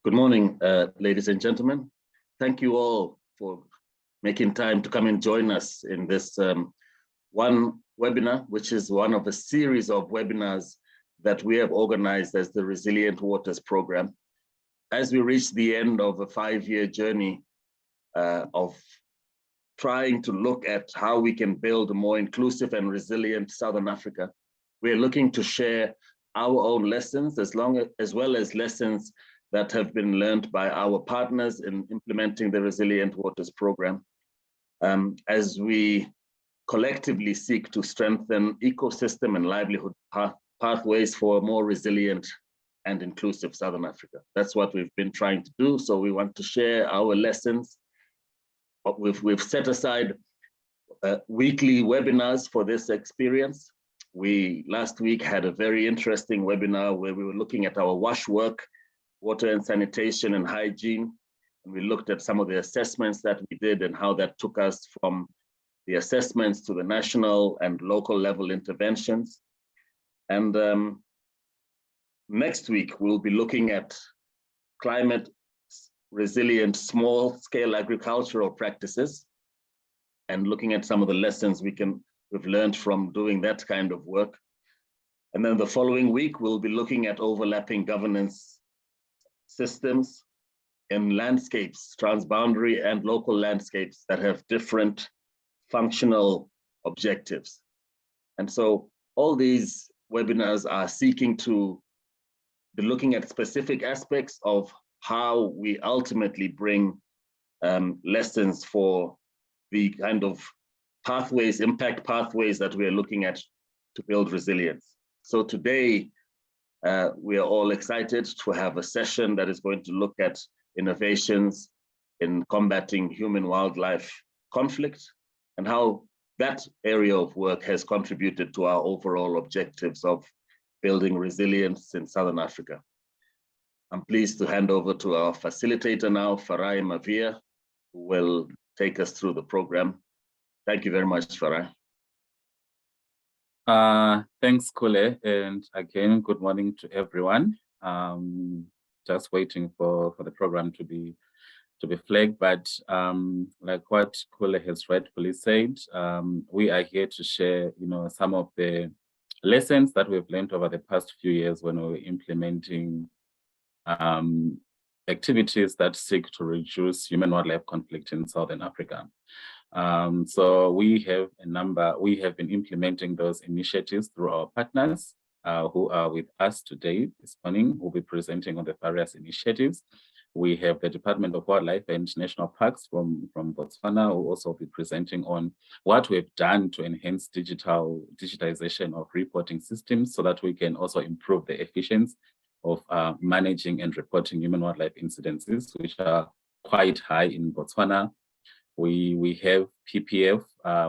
Good morning, ladies and gentlemen. Thank you all for making time to come and join us in this one webinar, which is one of a series of webinars that we have organized as the Resilient Waters Program. As we reach the end of a 5-year journey of trying to look at how we can build a more inclusive and resilient Southern Africa, we're looking to share our own lessons as well as lessons that have been learned by our partners in implementing the Resilient Waters Program, as we collectively seek to strengthen ecosystem and livelihood pathways for a more resilient and inclusive Southern Africa. That's what we've been trying to do. So we want to share our lessons. We've set aside weekly webinars for this experience. We last week had a very interesting webinar where we were looking at our WASH work, water and sanitation and hygiene. And we looked at some of the assessments that we did and how that took us from the assessments to the national and local level interventions. And next week, we'll be looking at climate resilient small scale agricultural practices and looking at some of the lessons we've learned from doing that kind of work. And then the following week, we'll be looking at overlapping governance systems in landscapes, transboundary and local landscapes that have different functional objectives. And so all these webinars are seeking to be looking at specific aspects of how we ultimately bring lessons for the kind of pathways, impact pathways that we're looking at to build resilience. So today, we are all excited to have a session that is going to look at innovations in combating human-wildlife conflict and how that area of work has contributed to our overall objectives of building resilience in Southern Africa. I'm pleased to hand over to our facilitator now, Farai Mavia, who will take us through the program. Thank you very much, Farai. Thanks, Kule, and again, good morning to everyone. Just waiting for the program to be flagged, but like what Kule has rightfully said, we are here to share, some of the lessons that we've learned over the past few years when we were implementing activities that seek to reduce human-wildlife conflict in Southern Africa. So we have been implementing those initiatives through our partners who are with us today, this morning, who'll be presenting on the various initiatives. We have the Department of Wildlife and National Parks from Botswana, who will also be presenting on what we've done to enhance digitization of reporting systems so that we can also improve the efficiency of managing and reporting human-wildlife incidences, which are quite high in Botswana. We have PPF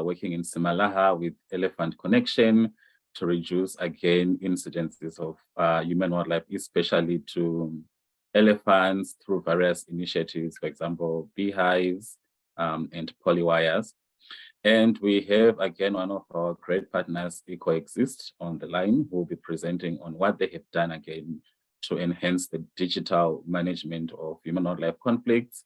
working in Simalaha with Elephant Connection to reduce, again, incidences of human-wildlife, especially to elephants through various initiatives, for example, beehives and Poliwires. And we have, again, one of our great partners, Coexist, on the line, who will be presenting on what they have done, again, to enhance the digital management of human-wildlife conflicts,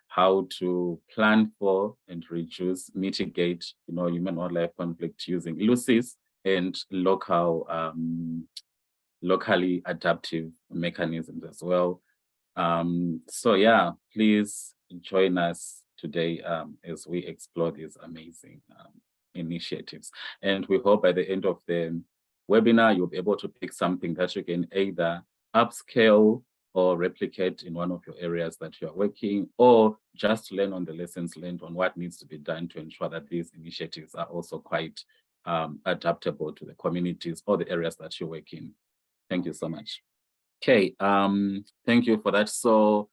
how to plan for and reduce, mitigate, human-wildlife conflict using LUCIS and locally adaptive mechanisms as well. So yeah, please join us today as we explore these amazing initiatives. And we hope by the end of the webinar, you'll be able to pick something that you can either upscale or replicate in one of your areas that you are working, or just learn on the lessons learned on what needs to be done to ensure that these initiatives are also quite adaptable to the communities or the areas that you work in. Thank you so much. Okay, thank you for that. So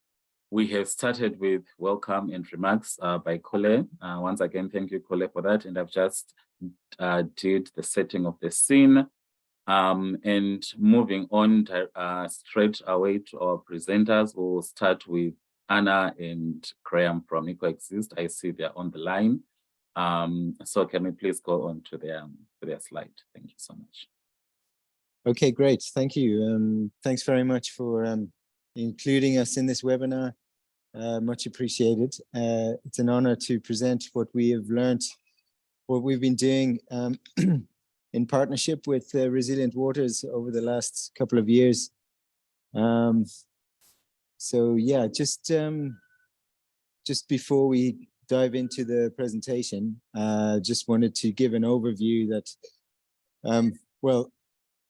we have started with welcome and remarks by Kole. Once again, thank you, Kole, for that. And I've just did the setting of the scene. And moving on straight away to our presenters, we'll start with Anna and Graham from Coexist. I see they're on the line. So can we please go on to their slide? Thank you so much. Okay, great. Thank you. Thanks very much for including us in this webinar. Much appreciated. It's an honor to present what we have learned, what we've been doing in partnership with Resilient Waters over the last couple of years. So yeah, just before we dive into the presentation, just wanted to give an overview that, well,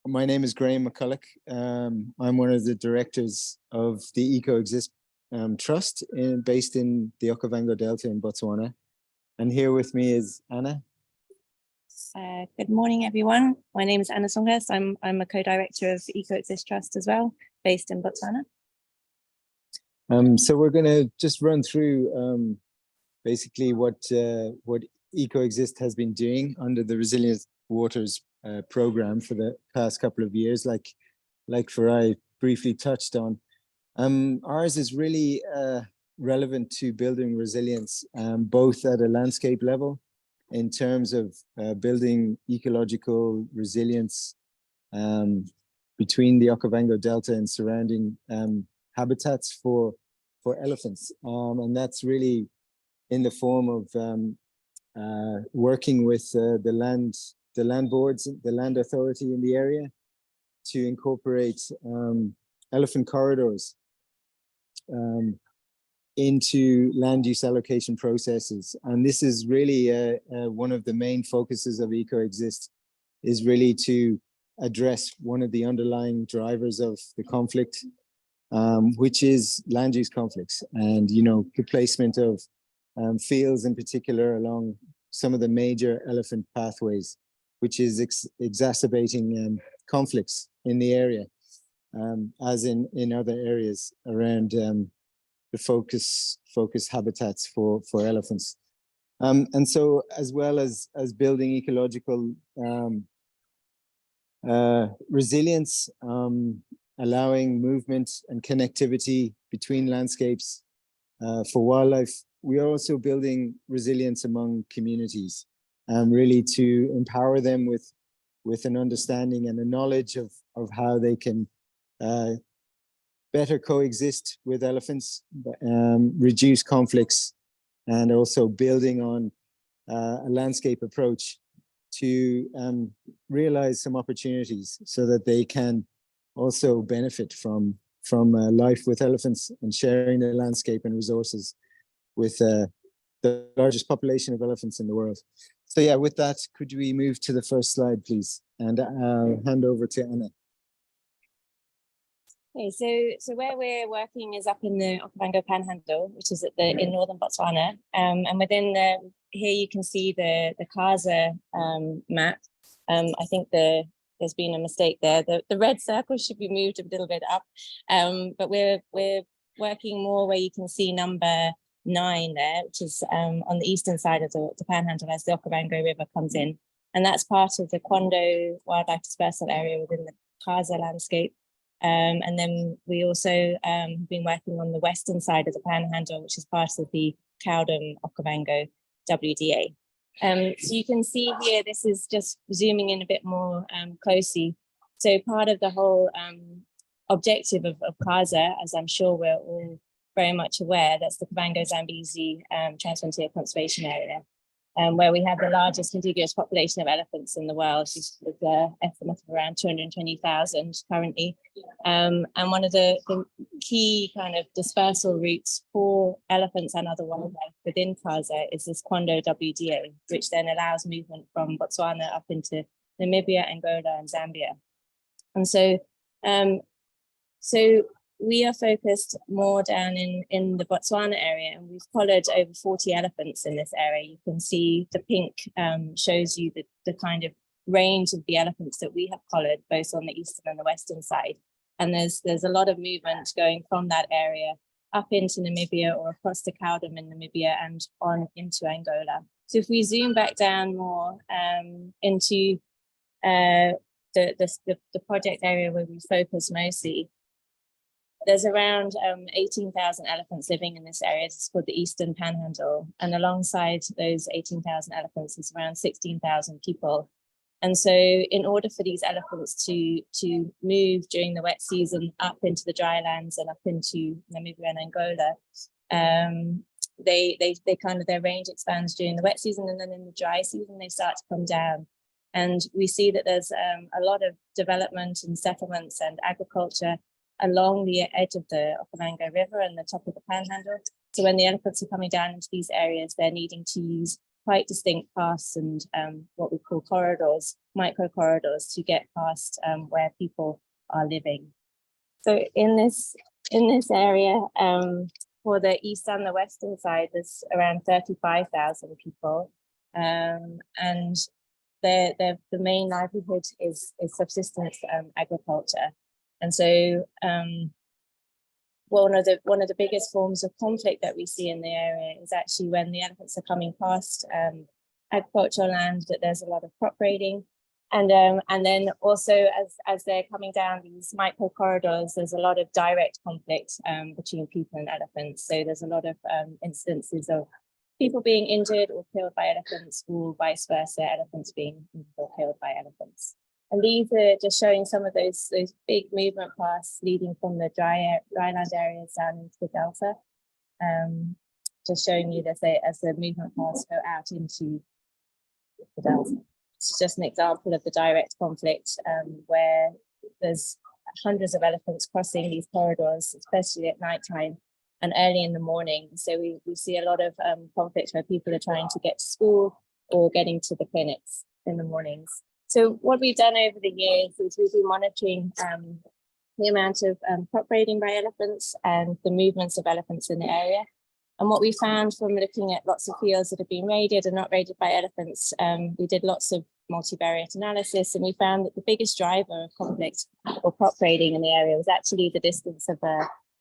my name is Graham McCulloch. I'm one of the directors of the EcoExist Trust based in the Okavango Delta in Botswana. And here with me is Anna. Good morning, everyone. My name is Anna Songhurst. I'm a co-director of EcoExist Trust as well, based in Botswana. So we're going to just run through basically what EcoExist has been doing under the Resilient Waters program for the past couple of years, like Farai briefly touched on. Ours is really relevant to building resilience, both at a landscape level in terms of building ecological resilience between the Okavango Delta and surrounding habitats for elephants. And that's really in the form of working with the land boards, the land authority in the area to incorporate elephant corridors into land use allocation processes. And this is really one of the main focuses of EcoExist, is really to address one of the underlying drivers of the conflict, which is land use conflicts and, you know, the placement of fields in particular along some of the major elephant pathways, which is exacerbating conflicts in the area, as in other areas around the focus habitats for elephants. And so, as well as building ecological resilience, allowing movement and connectivity between landscapes for wildlife, we are also building resilience among communities, really to empower them with an understanding and a knowledge of how they can better coexist with elephants, reduce conflicts, and also building on a landscape approach to realize some opportunities so that they can also benefit from life with elephants and sharing the landscape and resources with the largest population of elephants in the world. So yeah, with that, could we move to the first slide, please? And I'll hand over to Anna. Okay, so where we're working is up in the Okavango Panhandle, which is in northern Botswana, and within here you can see the Kaza map. I think there's been a mistake there. The red circle should be moved a little bit up, but we're working more where you can see number 9 there, which is on the eastern side of the Panhandle as the Okavango River comes in, and that's part of the Quando Wildlife Dispersal Area within the Kaza landscape. And then we also have been working on the western side of the Panhandle, which is part of the Cowden Okavango WDA. So you can see here, this is just zooming in a bit more closely. So part of the whole objective of Kaza, as I'm sure we're all very much aware, that's the Okavango Zambezi Transfrontier Conservation Area, where we have the largest contiguous population of elephants in the world, with an estimate of around 220,000 currently. And one of the key kind of dispersal routes for elephants and other wildlife within Kaza is this Quando WDA, which then allows movement from Botswana up into Namibia, Angola, and Zambia. And so, we are focused more down in the Botswana area, and we've collared over 40 elephants in this area. You can see the pink shows you the kind of range of the elephants that we have collared, both on the eastern and the western side. And there's a lot of movement going from that area up into Namibia or across the Cowden in Namibia and on into Angola. So if we zoom back down more into the project area where we focus mostly, there's around 18,000 elephants living in this area. It's called the Eastern Panhandle. And alongside those 18,000 elephants, there's around 16,000 people And so in order for these elephants to move during the wet season up into the dry lands and up into Namibia and Angola, they kind of, their range expands during the wet season, and then in the dry season they start to come down. And we see that there's a lot of development and settlements and agriculture along the edge of the Okavango River and the top of the Panhandle. So when the elephants are coming down into these areas, they're needing to use quite distinct paths and what we call corridors, micro corridors, to get past where people are living. So in this area, for the east and the western side, there's around 35,000 people, and the main livelihood is subsistence agriculture. And so one of the biggest forms of conflict that we see in the area is actually when the elephants are coming past agricultural land, that there's a lot of crop raiding. And then also as they're coming down these micro corridors, there's a lot of direct conflict between people and elephants. So there's a lot of instances of people being injured or killed by elephants, or vice versa, elephants being injured or killed by elephants. And these are just showing some of those big movement paths leading from the dryland areas down into the delta. Just showing you that as the movement paths go out into the delta. It's just an example of the direct conflict where there's hundreds of elephants crossing these corridors, especially at nighttime and early in the morning. So we see a lot of conflict where people are trying to get to school or getting to the clinics in the mornings. So what we've done over the years is we've been monitoring the amount of crop raiding by elephants and the movements of elephants in the area. And what we found from looking at lots of fields that have been raided and not raided by elephants, we did lots of multivariate analysis, and we found that the biggest driver of conflict or crop raiding in the area was actually the distance of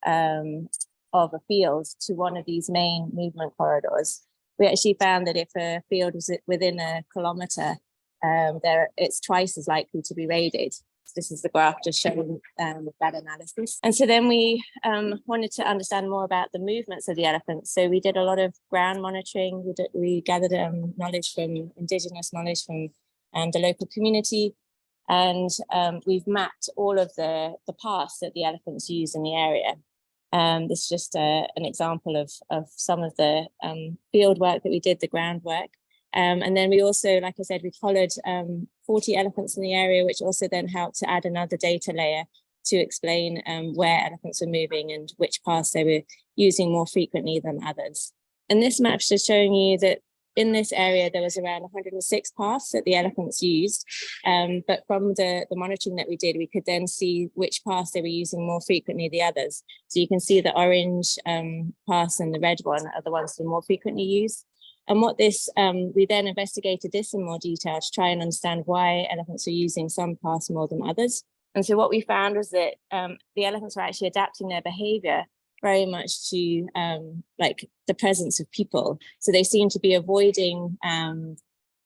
a field to one of these main movement corridors. We actually found that if a field was within a kilometre, it's twice as likely to be raided. This is the graph just showing that analysis. And so then we wanted to understand more about the movements of the elephants. So we did a lot of ground monitoring. We gathered indigenous knowledge from the local community. And we've mapped all of the paths that the elephants use in the area. This is just an example of some of the field work that we did, the groundwork. And then we also, like I said, we followed 40 elephants in the area, which also then helped to add another data layer to explain where elephants were moving and which paths they were using more frequently than others. And this map's just showing you that in this area, there was around 106 paths that the elephants used. But from the monitoring that we did, we could then see which paths they were using more frequently than others. So you can see the orange paths and the red one are the ones that are more frequently used. And what this, we then investigated this in more detail to try and understand why elephants are using some paths more than others. And so what we found was that the elephants were actually adapting their behavior very much to like the presence of people. So they seem to be avoiding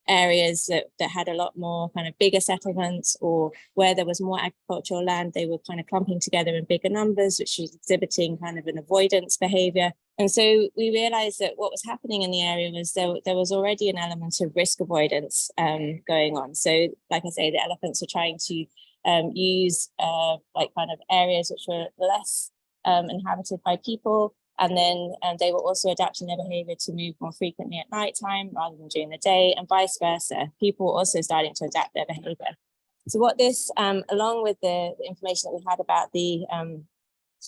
areas that had a lot more kind of bigger settlements, or where there was more agricultural land, they were kind of clumping together in bigger numbers, which was exhibiting kind of an avoidance behavior. And so we realized that what was happening in the area was there was already an element of risk avoidance going on. So like I say, the elephants were trying to use like kind of areas which were less inhabited by people. And then they were also adapting their behavior to move more frequently at nighttime rather than during the day, and vice versa. People were also starting to adapt their behavior. So what this, along with the information that we had about the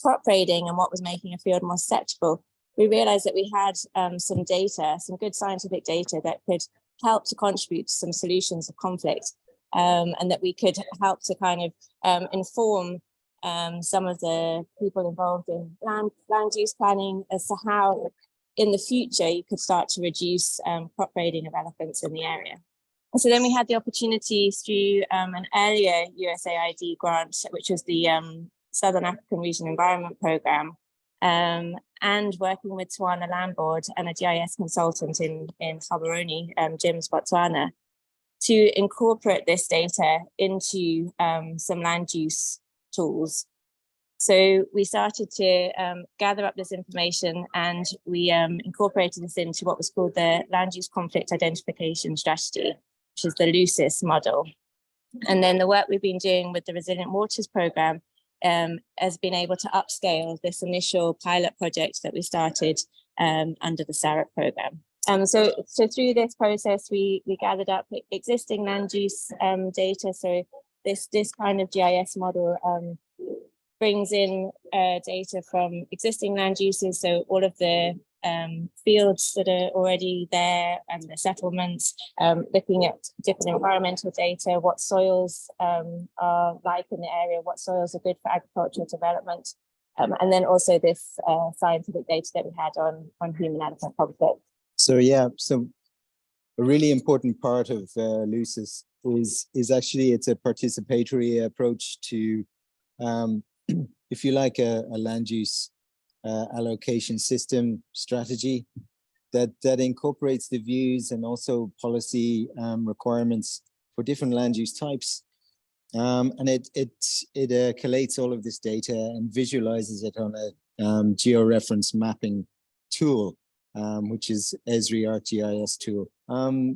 crop raiding and what was making a field more susceptible, we realized that we had some data, some good scientific data that could help to contribute to some solutions of conflict, and that we could help to kind of inform some of the people involved in land use planning as to how in the future you could start to reduce crop raiding of elephants in the area. And so then we had the opportunity through an earlier USAID grant, which was the Southern African Region Environment Programme, and working with Tswana Land Board and a GIS consultant in Gaborone, Jim's Botswana, to incorporate this data into some land use tools. So we started to gather up this information, and we incorporated this into what was called the Land Use Conflict Identification Strategy. which is the LUCIS model. And then the work we've been doing with the Resilient Waters Programme has been able to upscale this initial pilot project that we started under the SARAC programme. So through this process, we gathered up existing land use data. So this kind of GIS model brings in data from existing land uses. So all of the fields that are already there and the settlements, looking at different environmental data, what soils are like in the area, what soils are good for agricultural development, and then also this scientific data that we had on human-elephant conflict. So yeah, so a really important part of LUCIS is actually it's a participatory approach to, if you like, a land use allocation system strategy that incorporates the views and also policy requirements for different land use types, and it collates all of this data and visualizes it on a georeference mapping tool, which is Esri ArcGIS tool.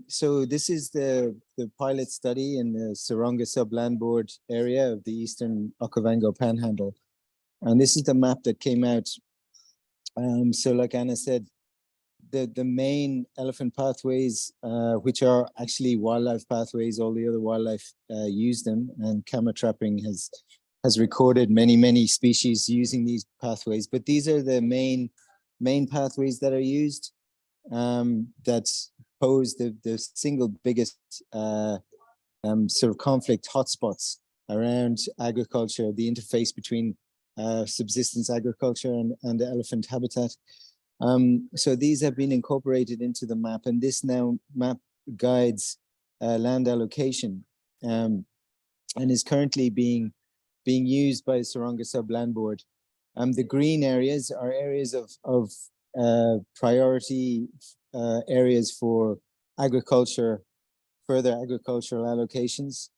So this is the pilot study in the Saronga Subland Board area of the Eastern Okavango Panhandle, and this is the map that came out. So like Anna said, the main elephant pathways, which are actually wildlife pathways, all the other wildlife use them, and camera trapping has recorded many species using these pathways. But these are the main pathways that are used, that pose the single biggest sort of conflict hotspots around agriculture, the interface between subsistence agriculture and the elephant habitat. So these have been incorporated into the map, and this now map guides land allocation, and is currently being used by the Saronga Subland Board. The green areas are areas of priority areas for agriculture, further agricultural allocations.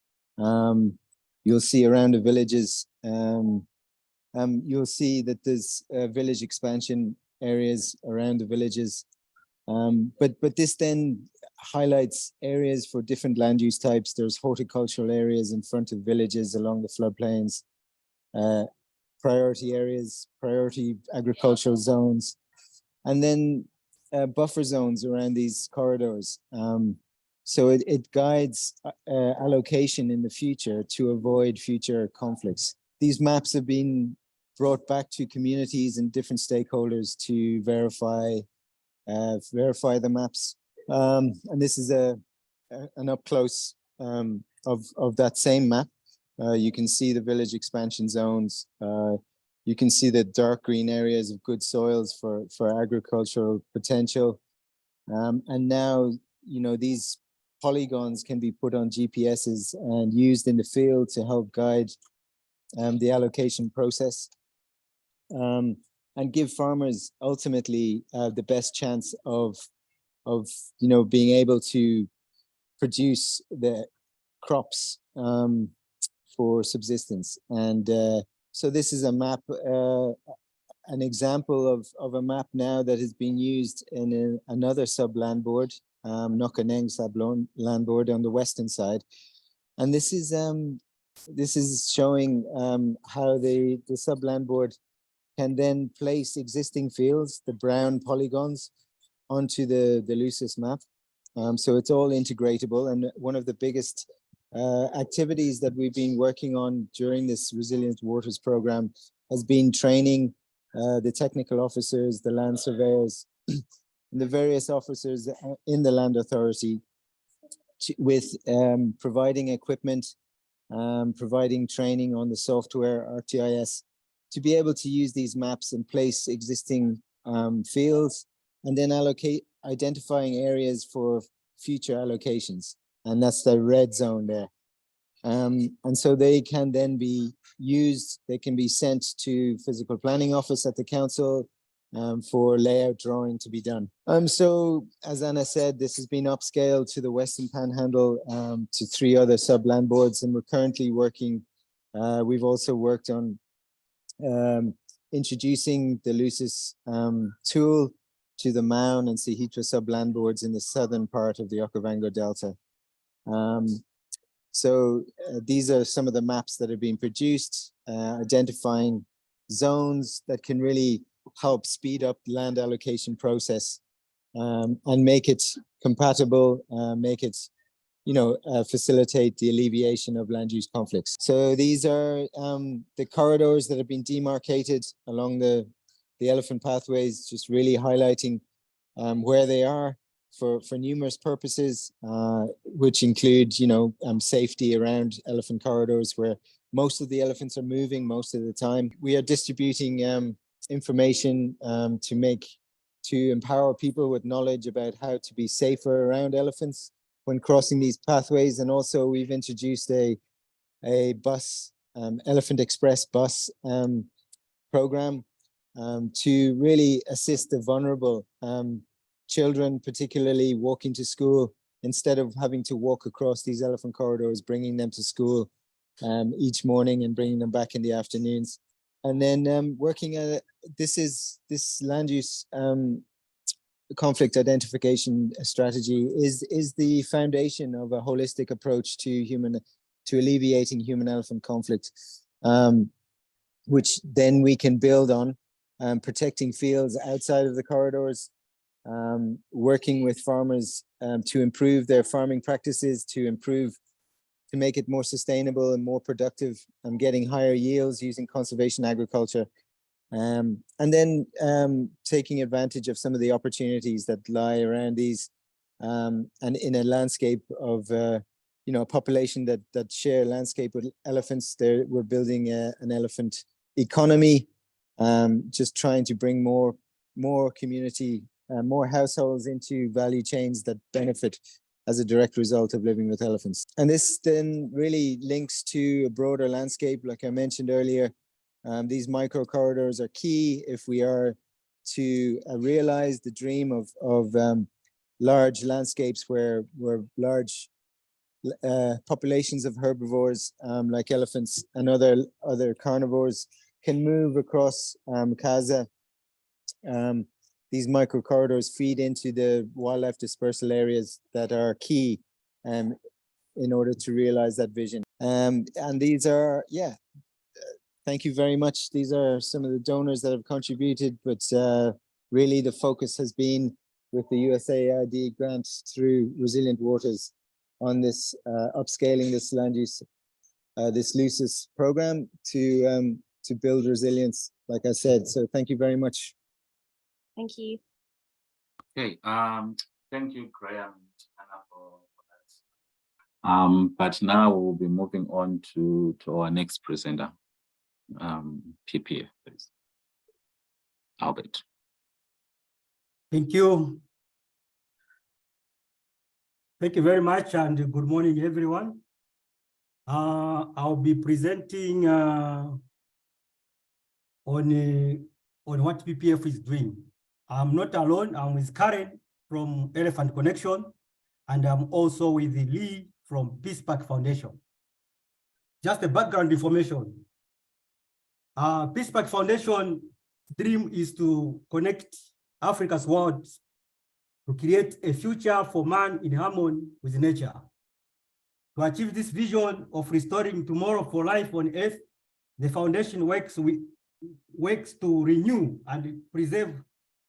You'll see around the villages, you'll see that there's village expansion areas around the villages. But this then highlights areas for different land use types. There's horticultural areas in front of villages along the floodplains, priority areas, priority agricultural zones, and then buffer zones around these corridors. So it guides allocation in the future to avoid future conflicts. These maps have been brought back to communities and different stakeholders to verify the maps. And this is an up close of that same map. You can see the village expansion zones. You can see the dark green areas of good soils for agricultural potential. And now, you know, these polygons can be put on GPSs and used in the field to help guide the allocation process, and give farmers ultimately the best chance of being able to produce the crops for subsistence. And so this is a map, an example of a map now that has been used in another subland board, Nokaneng subland board on the western side, and this is showing how the subland board can then place existing fields, the brown polygons, onto the LUCIS map. So it's all integratable, and one of the biggest activities that we've been working on during this Resilient Waters program has been training the technical officers, the land surveyors, and the various officers in the land authority with providing equipment, providing training on the software ArcGIS to be able to use these maps and place existing fields, and then identifying areas for future allocations. And that's the red zone there. And so they can then be used, they can be sent to physical planning office at the council for layout drawing to be done. So as Anna said, this has been upscaled to the Western Panhandle to 3 other subland boards, and we're currently working, we've also worked on introducing the LUCIS tool to the Maun and Sihitra subland boards in the southern part of the Okavango Delta. These are some of the maps that have been produced, identifying zones that can really help speed up the land allocation process and make it compatible, make it, facilitate the alleviation of land use conflicts. So these are the corridors that have been demarcated along the elephant pathways, just really highlighting where they are for numerous purposes, which include, safety around elephant corridors where most of the elephants are moving most of the time. We are distributing information to empower people with knowledge about how to be safer around elephants when crossing these pathways. And also we've introduced a bus, Elephant Express bus program to really assist the vulnerable children, particularly walking to school, instead of having to walk across these elephant corridors, bringing them to school each morning and bringing them back in the afternoons. And then working at this land use conflict identification strategy is the foundation of a holistic approach to alleviating human-elephant conflict, which then we can build on, protecting fields outside of the corridors, working with farmers to improve their farming practices, to make it more sustainable and more productive, and getting higher yields using conservation agriculture. And then taking advantage of some of the opportunities that lie around these, and in a landscape of a population that share landscape with elephants. We're building an elephant economy, just trying to bring more community, more households into value chains that benefit as a direct result of living with elephants. And this then really links to a broader landscape. Like I mentioned earlier, these micro corridors are key if we are to realize the dream of large landscapes where large populations of herbivores like elephants and other carnivores can move across Kaza. These micro corridors feed into the wildlife dispersal areas that are key in order to realize that vision. And these are, thank you very much. These are some of the donors that have contributed, but really the focus has been with the USAID grant through Resilient Waters on this upscaling this land use, this LUCIS program to build resilience, like I said. So thank you very much. Thank you. Okay, thank you, Graham and Anna, for that. But now we'll be moving on to our next presenter, PPF, please. Albert. Thank you. Thank you very much, and good morning, everyone. I'll be presenting on what PPF is doing. I'm not alone. I'm with Karen from Elephant Connection, and I'm also with Lee from Peace Park Foundation. Just the background information. Peace Park Foundation dream is to connect Africa's world to create a future for man in harmony with nature. To achieve this vision of restoring tomorrow for life on Earth, the foundation works to renew and preserve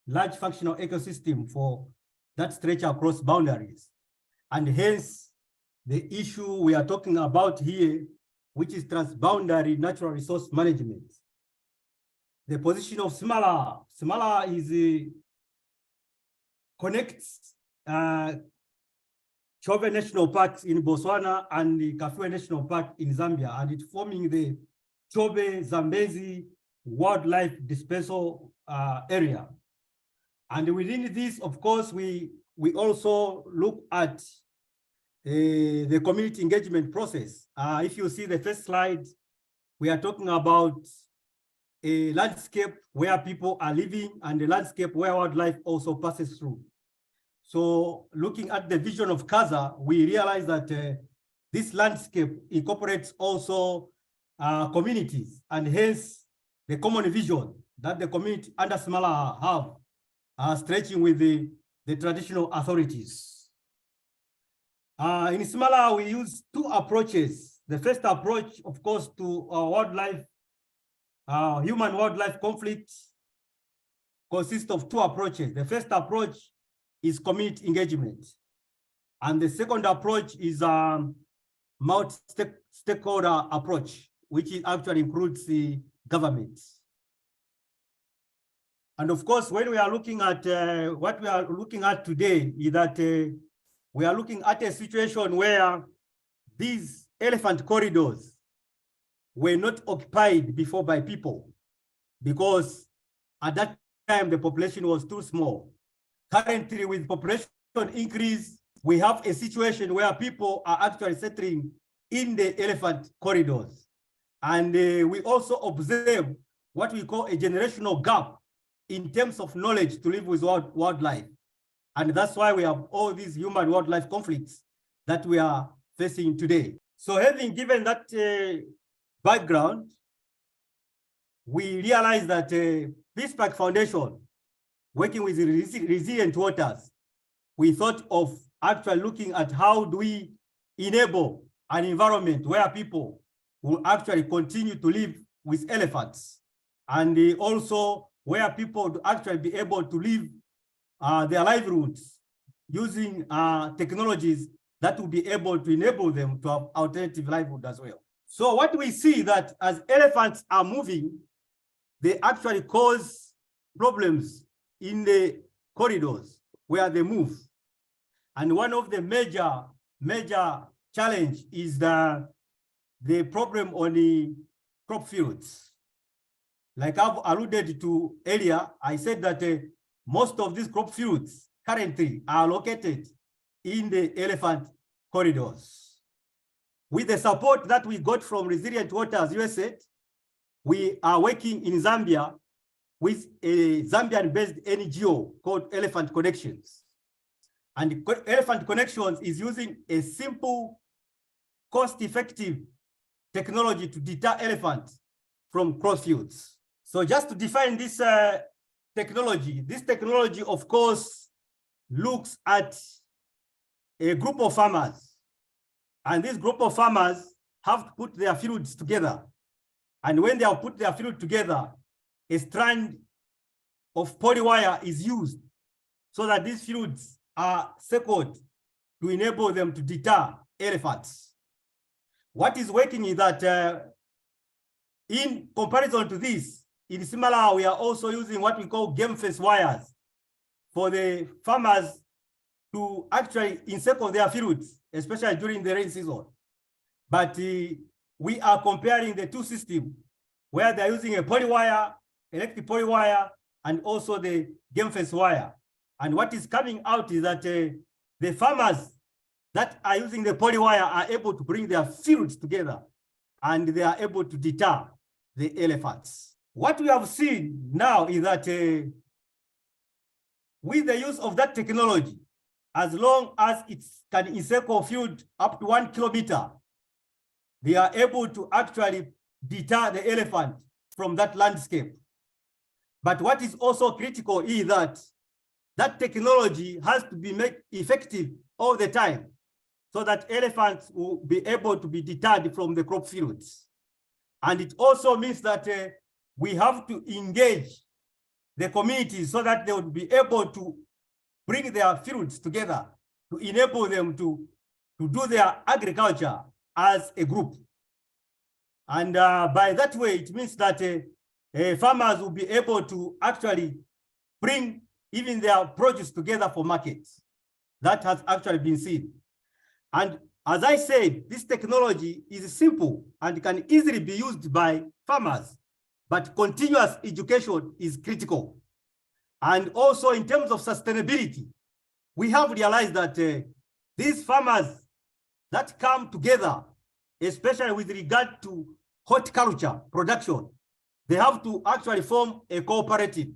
large functional ecosystem for that stretch across boundaries. And hence, the issue we are talking about here, which is transboundary natural resource management. The position of Smala is connects Chove National Park in Botswana and the Kafue National Park in Zambia, and it's forming the Chove Zambezi Wildlife Dispersal Area. And within this, of course, we also look at the community engagement process. If you see the first slide, we are talking about a landscape where people are living and the landscape where wildlife also passes through. So looking at the vision of Kaza, we realize that this landscape incorporates also communities, and hence the common vision that the community under Smala have stretching with the traditional authorities. In Simala, we use two approaches. The first approach, of course, to wildlife, human-wildlife conflict consists of two approaches. The first approach is community engagement. And the second approach is multi-stakeholder approach, which actually includes the government. And of course, when we are looking at what we are looking at today is that we are looking at a situation where these elephant corridors were not occupied before by people, because at that time the population was too small. Currently, with population increase, we have a situation where people are actually settling in the elephant corridors. And we also observe what we call a generational gap in terms of knowledge to live with wildlife. And that's why we have all these human-wildlife conflicts that we are facing today. So having given that background, we realized that Peace Park Foundation, working with Resilient Waters, we thought of actually looking at how do we enable an environment where people will actually continue to live with elephants, and also where people would actually be able to live their livelihoods using technologies that will be able to enable them to have alternative livelihood as well. So what we see that as elephants are moving, they actually cause problems in the corridors where they move. And one of the major challenge is the problem on the crop fields. Like I've alluded to earlier, I said that most of these crop fields currently are located in the elephant corridors. With the support that we got from Resilient Waters USA, we are working in Zambia with a Zambian-based NGO called Elephant Connections. And Elephant Connections is using a simple, cost-effective technology to deter elephants from crossfields. So just to define this technology, of course, looks at a group of farmers. And this group of farmers have to put their fields together. And when they have put their field together, a strand of polywire is used so that these fields are circled to enable them to deter elephants. What is working is that in comparison to this, in similar, we are also using what we call game fence wires for the farmers to actually encircle their fields, especially during the rain season. But we are comparing the two systems where they're using a polywire, electric polywire, and also the game fence wire. And what is coming out is that the farmers that are using the polywire are able to bring their fields together, and they are able to deter the elephants. What we have seen now is that with the use of that technology, as long as it can encircle field up to 1 kilometer, they are able to actually deter the elephant from that landscape. But what is also critical is that that technology has to be made effective all the time so that elephants will be able to be deterred from the crop fields. And it also means that we have to engage the communities so that they would be able to bring their fields together to enable them to do their agriculture as a group. And by that way, it means that farmers will be able to actually bring even their produce together for markets. That has actually been seen. And as I said, this technology is simple and can easily be used by farmers, but continuous education is critical. And also in terms of sustainability, we have realized that these farmers that come together, especially with regard to horticulture production, they have to actually form a cooperative.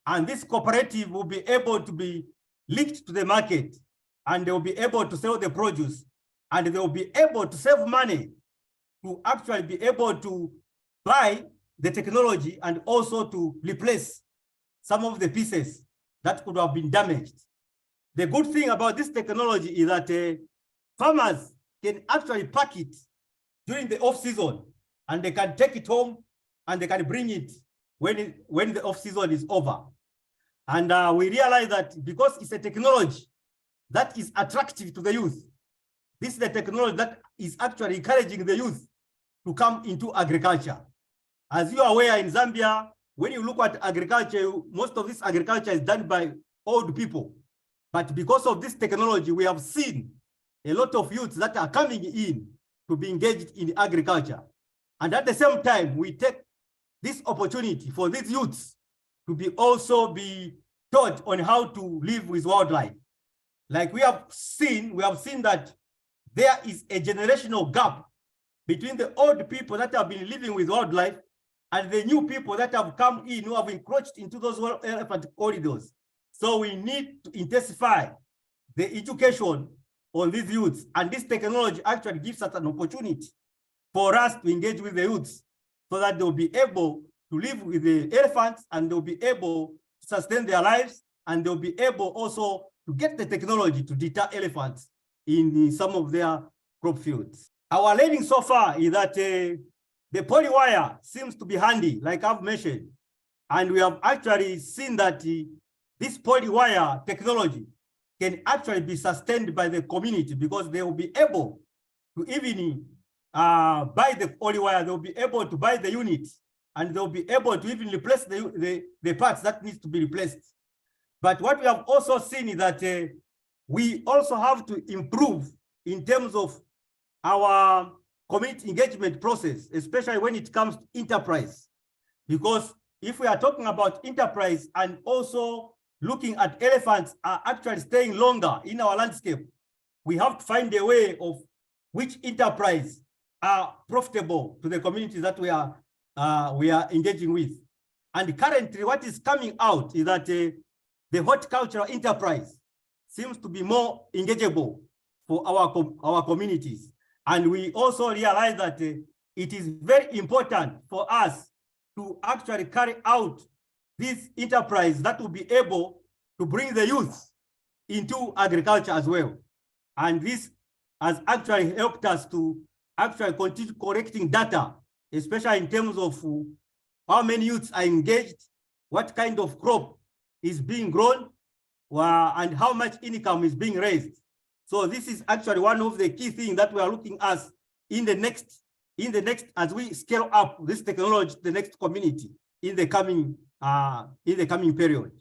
And this cooperative will be able to be linked to the market, and they will be able to sell the produce, and they will be able to save money to actually be able to buy the technology and also to replace some of the pieces that could have been damaged. The good thing about this technology is that farmers can actually pack it during the off season, and they can take it home and they can bring it when the off season is over. And we realize that because it's a technology that is attractive to the youth, this is the technology that is actually encouraging the youth to come into agriculture. As you are aware, in Zambia, when you look at agriculture, most of this agriculture is done by old people. But because of this technology, we have seen a lot of youths that are coming in to be engaged in agriculture. And at the same time, we take this opportunity for these youths to also be taught on how to live with wildlife. Like we have seen that there is a generational gap between the old people that have been living with wildlife and the new people that have come in who have encroached into those elephant corridors. So we need to intensify the education on these youths, and this technology actually gives us an opportunity for us to engage with the youths so that they'll be able to live with the elephants, and they'll be able to sustain their lives, and they'll be able also to get the technology to deter elephants in some of their crop fields. Our learning so far is that the Poliwire seems to be handy, like I've mentioned, and we have actually seen that this Poliwire technology can actually be sustained by the community, because they will be able to even buy the Poliwire, they'll be able to buy the unit, and they'll be able to even replace the parts that needs to be replaced. But what we have also seen is that we also have to improve in terms of our community engagement process, especially when it comes to enterprise. Because if we are talking about enterprise and also looking at elephants are actually staying longer in our landscape, we have to find a way of which enterprise are profitable to the communities that we are engaging with. And currently what is coming out is that the horticultural enterprise seems to be more engageable for our communities. And we also realize that it is very important for us to actually carry out this enterprise that will be able to bring the youth into agriculture as well. And this has actually helped us to actually continue collecting data, especially in terms of how many youths are engaged, what kind of crop is being grown, and how much income is being raised. So this is actually one of the key things that we are looking at in the next as we scale up this technology, the next community in the coming period.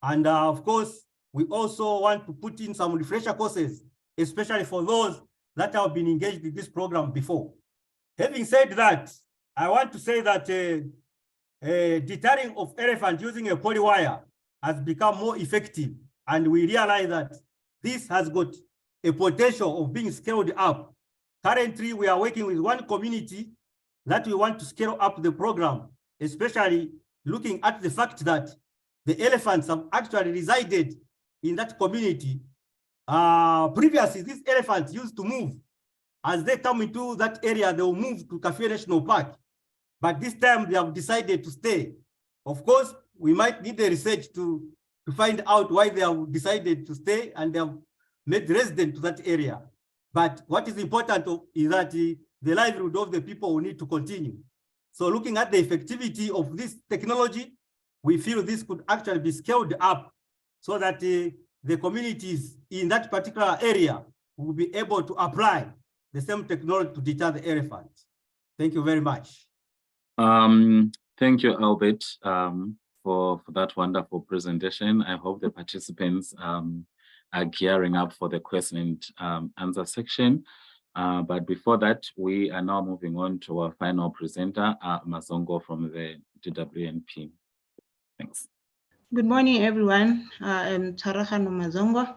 And of course, we also want to put in some refresher courses, especially for those that have been engaged in this program before. Having said that, I want to say that deterring of elephants using a Poliwire has become more effective, and we realize that this has got a potential of being scaled up. Currently, we are working with one community that we want to scale up the program, especially looking at the fact that the elephants have actually resided in that community. Previously, these elephants used to move. As they come into that area, they will move to Kafue National Park. But this time they have decided to stay. Of course, we might need the research to find out why they have decided to stay and they have made resident to that area. But what is important is that the livelihood of the people will need to continue. So looking at the effectivity of this technology, we feel this could actually be scaled up so that the communities in that particular area will be able to apply the same technology to deter the elephants. Thank you very much. Thank you, Albert, for that wonderful presentation. I hope the participants are gearing up for the question and answer section. But before that, we are now moving on to our final presenter, Mazongo from the DWNP. Thanks. Good morning, everyone. I'm Tarahano Mazongo,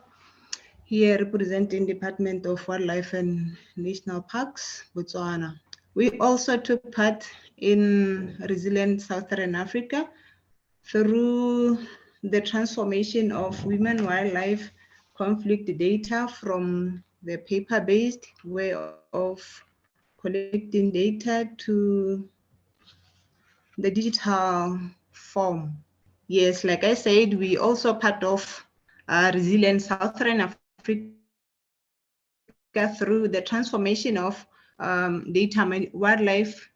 here representing Department of Wildlife and National Parks, Botswana. We also took part in Resilient Southern Africa through the transformation of women wildlife conflict data from the paper-based way of collecting data to the digital form. Yes, like I said, we also part of Resilient Southern Africa through the transformation of human-wildlife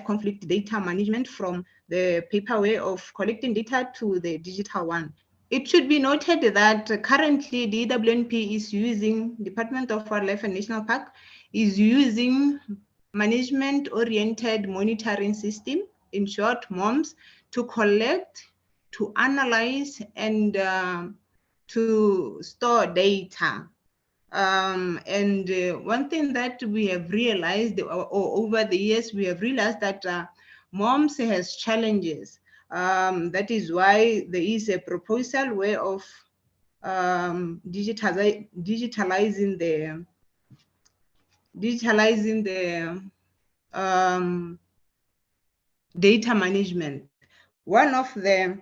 conflict data management from the paper way of collecting data to the digital one. It should be noted that currently the DWNP is using, Department of Wildlife and National Park is using management-oriented monitoring system, in short, MOMS, to collect, to analyze, and to store data. One thing that we have realized over the years, we have realized that MOMS has challenges. That is why there is a proposal way of digitalizing the data management. One of the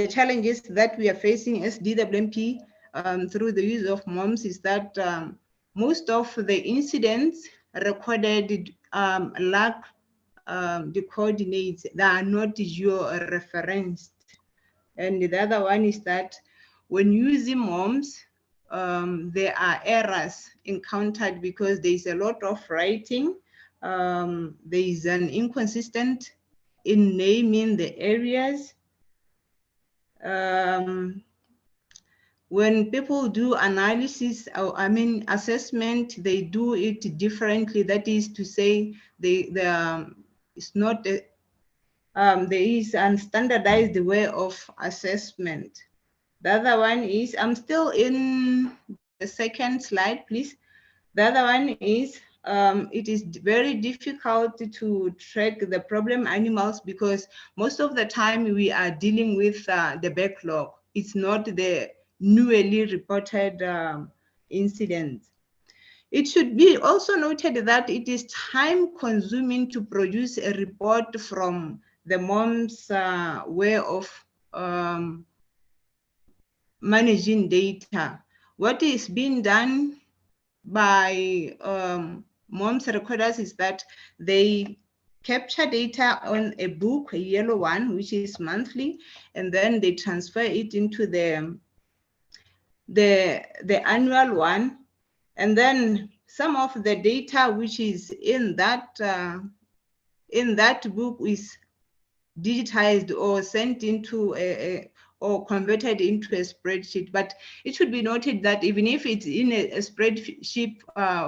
challenges that we are facing as DWNP through the use of MOMS is that most of the incidents recorded lack the coordinates that are not geo-referenced. And the other one is that when using MOMS, there are errors encountered because there is a lot of writing. There is an inconsistent in naming the areas. When people do analysis, assessment, they do it differently. That is to say, it's not there is a standardized way of assessment. The other one is, I'm still in the second slide, please. The other one is, it is very difficult to track the problem animals because most of the time we are dealing with the backlog. It's not the newly reported incidents. It should be also noted that it is time consuming to produce a report from the MOMS way of managing data. What is being done by MOMS recorders is that they capture data on a book, a yellow one, which is monthly, and then they transfer it into the annual one. And then some of the data which is in that book is digitized or sent into or converted into a spreadsheet. But it should be noted that even if it's in a spreadsheet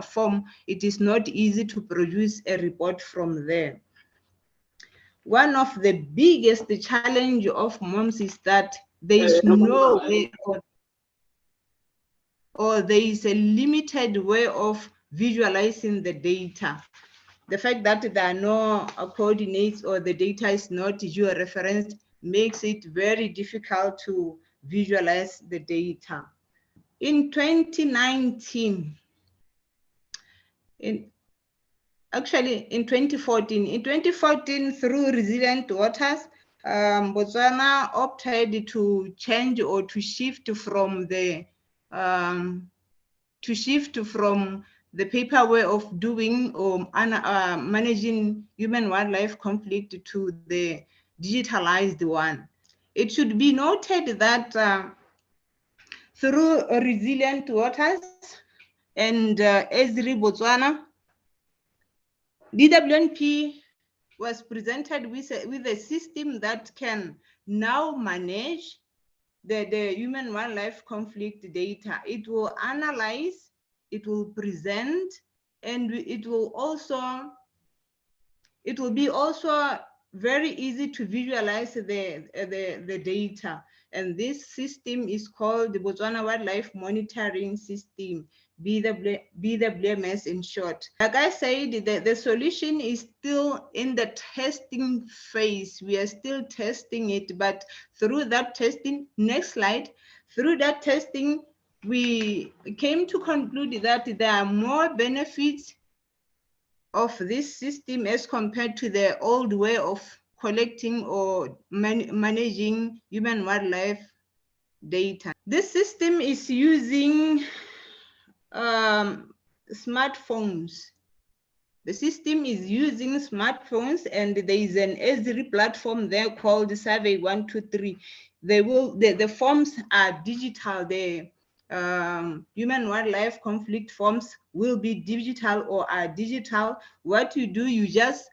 form, it is not easy to produce a report from there. One of the biggest challenge of MOMS is that there is no way or there is a limited way of visualizing the data. The fact that there are no coordinates or the data is not geo-referenced makes it very difficult to visualize the data. In 2019, actually in 2014, through Resilient Waters, Botswana opted to change or to shift from the paper way of doing or managing human-wildlife conflict to the digitalized one. It should be noted that through Resilient Waters and Esri Botswana, DWNP was presented with a system that can now manage the human-wildlife conflict data. It will analyze, it will present, and it will be also very easy to visualize the data. And this system is called the Botswana Wildlife Monitoring System, BWMS in short. Like I said, the solution is still in the testing phase. We are still testing it, but through that testing, next slide, through that testing, we came to conclude that there are more benefits of this system as compared to the old way of collecting or managing human-wildlife data. This system is using smartphones. The system is using smartphones, and there is an Esri platform there called Survey 123. The forms are digital. human wildlife conflict forms will be digital or are digital. What you do, you just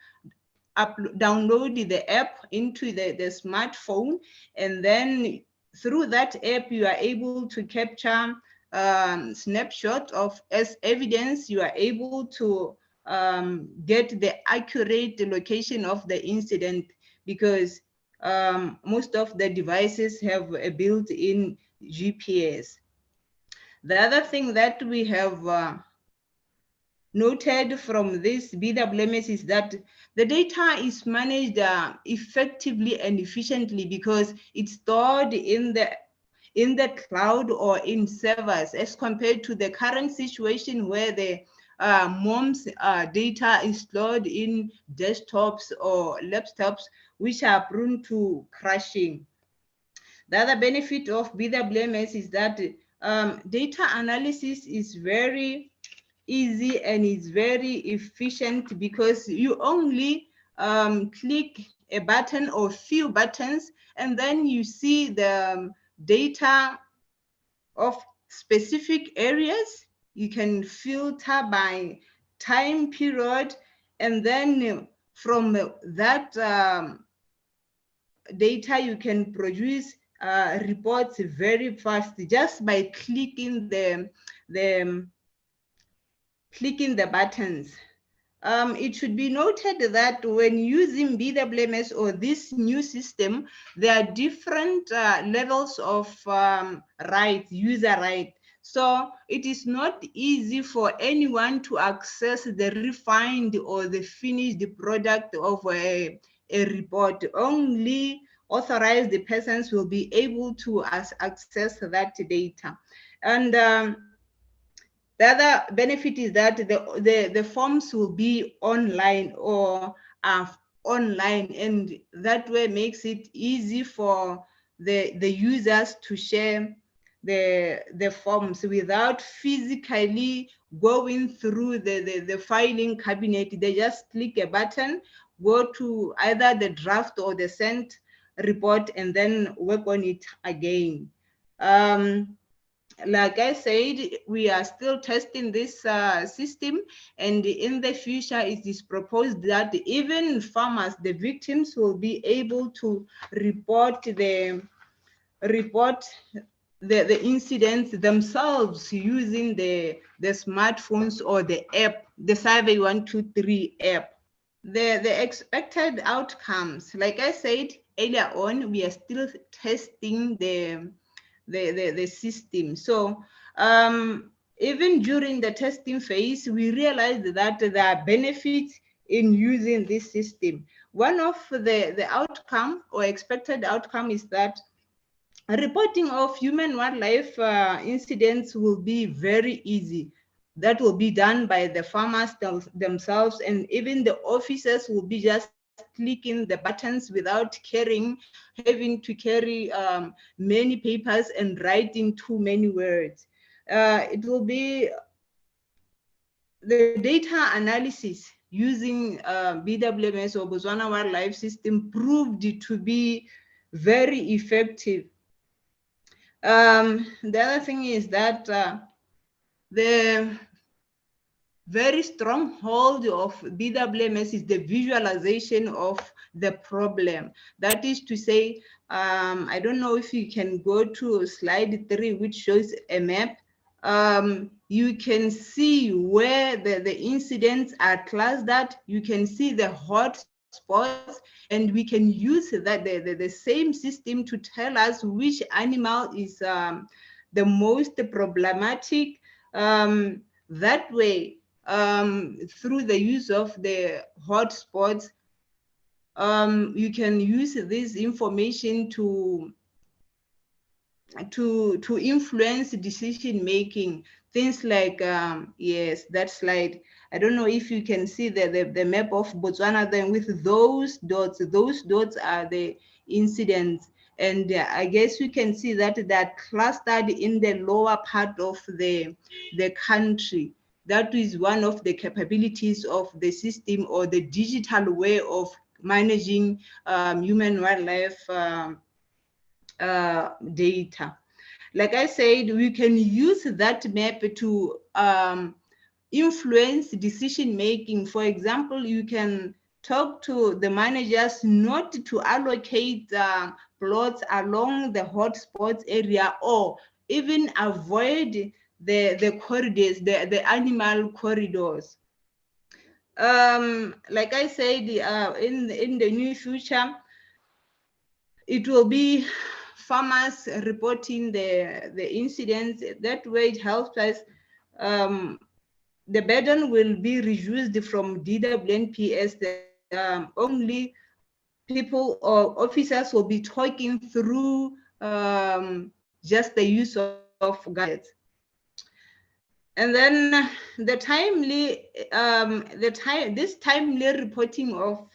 download the app into the smartphone, and then through that app you are able to capture snapshot of as evidence. You are able to get the accurate location of the incident, because most of the devices have a built-in GPS. The other thing that we have noted from this BWMS is that the data is managed effectively and efficiently, because it's stored in the cloud or in servers, as compared to the current situation where the MOMS data is stored in desktops or laptops, which are prone to crashing. The other benefit of BWMS is that data analysis is very easy and it's very efficient, because you only click a button or few buttons, and then you see the data of specific areas. You can filter by time period, and then from that data you can produce reports very fast, just by clicking the buttons. It should be noted that when using BWMS or this new system, there are different levels of rights, user rights. So it is not easy for anyone to access the refined or the finished product of a report. Only authorized persons will be able to access that data. And the other benefit is that the forms will be online or online, and that way makes it easy for the users to share the forms without physically going through the filing cabinet. They just click a button, go to either the draft or the sent report, and then work on it again. Like I said, we are still testing this system, and in the future it is proposed that even farmers, the victims, will be able to report the incidents themselves using the smartphones or the app, the Survey 123 app. The expected outcomes, like I said earlier on, we are still testing the system. So even during the testing phase, we realized that there are benefits in using this system. One of the outcome or expected outcome is that reporting of human wildlife incidents will be very easy. That will be done by the farmers themselves, and even the officers will be just clicking the buttons without having to carry many papers and writing too many words. It will be the data analysis using BWMS or Botswana Wildlife System proved to be very effective. The other thing is that the very strong hold of BWMS is the visualization of the problem. That is to say, I don't know if you can go to slide 3, which shows a map. You can see where the incidents are clustered. You can see the hot spots, and we can use that the same system to tell us which animal is the most problematic. That way, through the use of the hotspots, you can use this information to influence decision making. Things like yes, that slide, I don't know if you can see the map of Botswana. Then with those dots are the incidents, and I guess you can see that they're clustered in the lower part of the country. That is one of the capabilities of the system, or the digital way of managing human wildlife data. like I said, we can use that map to influence decision making. For example, you can talk to the managers not to allocate plots along the hotspots area, or even avoid the corridors, the animal corridors. Like I said, in the near future, it will be farmers reporting the incidents. That way it helps us. The burden will be reduced from DWNPS. Only people or officers will be talking through just the use of gadgets. And then the this timely reporting of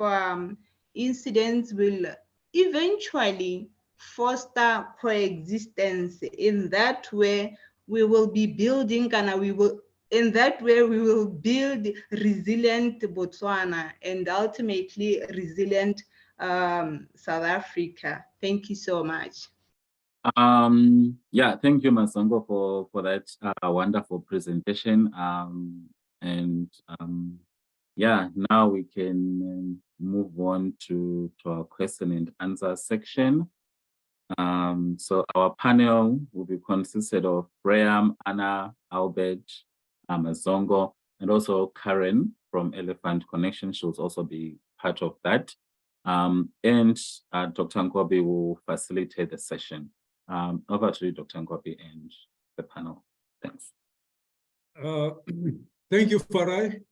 incidents will eventually foster coexistence. In that way, we will be building, and we will build resilient Botswana and ultimately resilient South Africa. Thank you so much. Yeah, thank you, Masongo, for that wonderful presentation. Yeah, now we can move on to our question and answer section. So our panel will be consisted of Graham, Anna, Albert, Masongo, and also Karen from Elephant Connection. She'll also be part of that. And Dr. Nkobi will facilitate the session. Over to you, Dr. Nkobi, and the panel. Thanks. Thank you, Farai.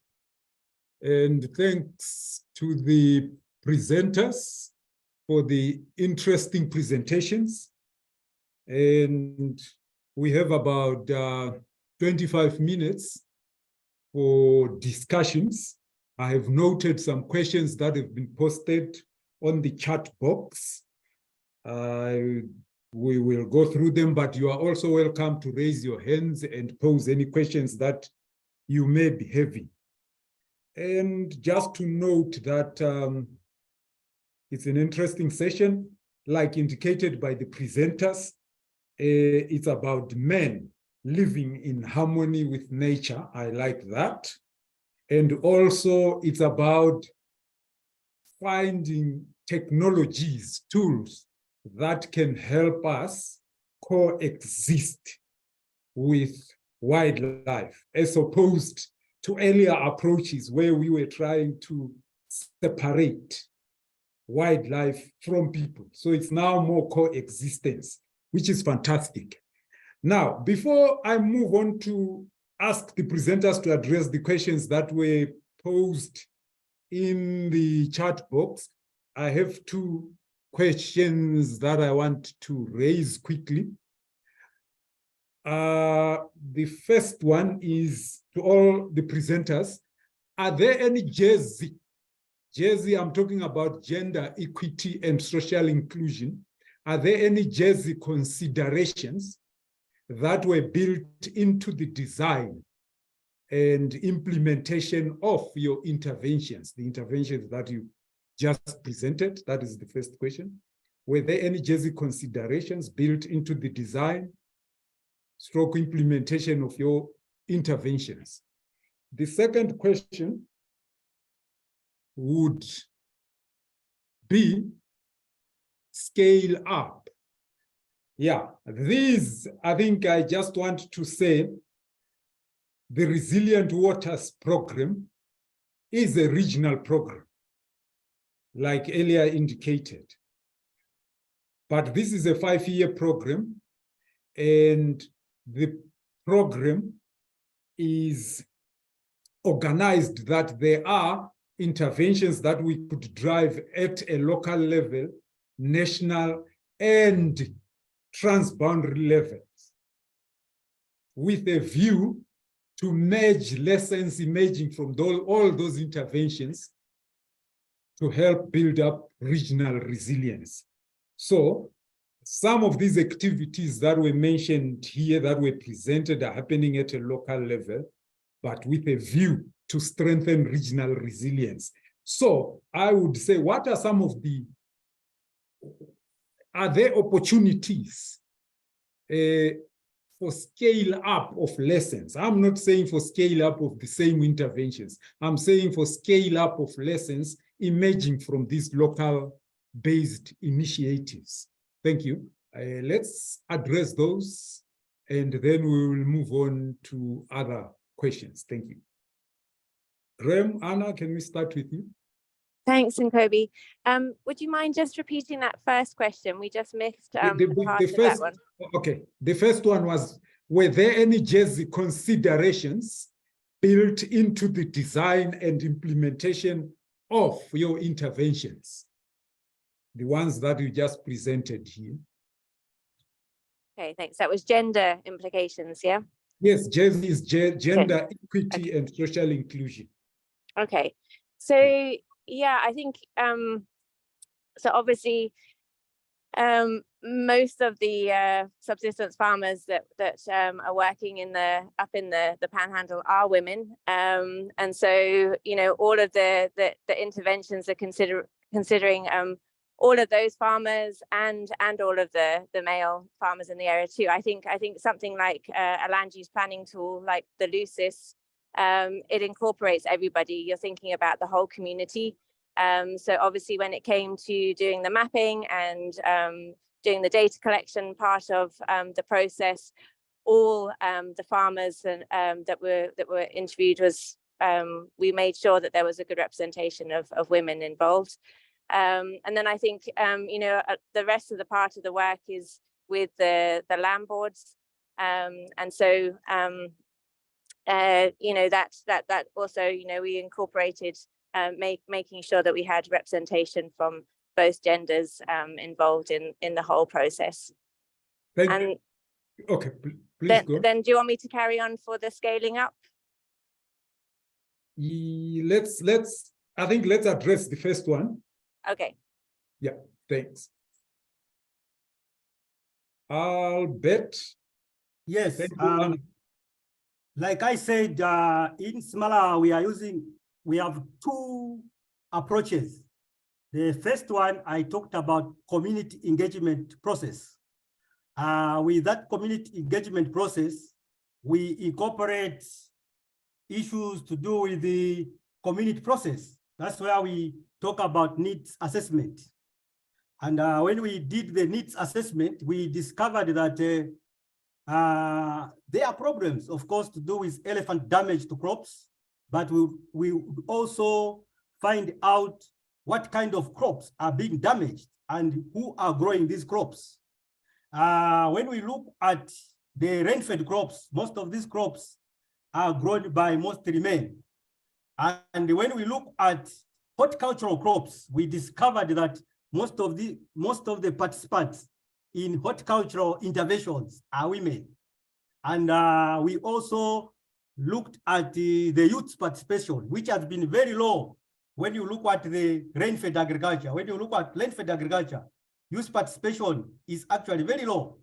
And thanks to the presenters for the interesting presentations. And we have about 25 minutes for discussions. I have noted some questions that have been posted on the chat box. We will go through them, but you are also welcome to raise your hands and pose any questions that you may be having. And just to note that it's an interesting session, like indicated by the presenters. It's about men living in harmony with nature. I like that. And also it's about finding technologies, tools that can help us coexist with wildlife, as opposed to earlier approaches where we were trying to separate wildlife from people. So it's now more coexistence, which is fantastic. Now, before I move on to ask the presenters to address the questions that were posed in the chat box, I have two questions that I want to raise quickly. The first one is to all the presenters. Are there any Jersey, I'm talking about gender equity and social inclusion. Are there any Jersey considerations that were built into the design and implementation of your interventions, the interventions that you just presented? That is the first question. Were there any Jersey considerations built into the design stroke implementation of your interventions? The second question would be scale up. Yeah, these, I think I just want to say the Resilient Waters program is a regional program, like earlier indicated. But this is a 5-year program, and the program is organized that there are interventions that we could drive at a local level, national, and transboundary levels, with a view to merge lessons emerging from all those interventions to help build up regional resilience. So some of these activities that were mentioned here, that were presented, are happening at a local level, but with a view to strengthen regional resilience. So I would say, what are some of the, are there opportunities for scale up of lessons. I'm not saying for scale up of the same interventions. I'm saying for scale up of lessons emerging from these local based initiatives. Thank you. Let's address those and then we will move on to other questions. Thank you. Graham, Anna, can we start with you? Thanks, Nkobi. Would you mind just repeating that first question? We just missed part of that one. Okay, the first one was, were there any JWC considerations built into the design and implementation of your interventions? The ones that you just presented here. Okay, thanks. That was gender implications, yeah? Yes, JWC is gender equity and social inclusion. Okay, so yeah, I think so obviously most of the subsistence farmers that are working up in the panhandle are women, and so all of the interventions are considering all of those farmers and all of the male farmers in the area too. I think something like a land use planning tool like the LUCIS, it incorporates everybody. You're thinking about the whole community. So obviously when it came to doing the mapping and doing the data collection part of the process, all the farmers that were interviewed we made sure that there was a good representation of women involved. And then I think the rest of the part of the work is with the land boards, and so that also we incorporated making sure that we had representation from both genders involved in the whole process. Okay, please go. Then do you want me to carry on for the scaling up? I think let's address the first one. Okay. Yeah, thanks. Albert. Yes. Like I said, in Smala, we have two approaches. The first one, I talked about community engagement process. With that community engagement process, we incorporate issues to do with the community process. That's where we talk about needs assessment. And when we did the needs assessment, we discovered that there are problems, of course, to do with elephant damage to crops, but we also find out what kind of crops are being damaged and who are growing these crops. When we look at the rain-fed crops, most of these crops are grown by mostly men. And when we look at horticultural crops, we discovered that most of the participants in horticultural interventions are women. And we also looked at the youth participation, which has been very low when you look at the rain-fed agriculture. When you look at land-fed agriculture, youth participation is actually very low.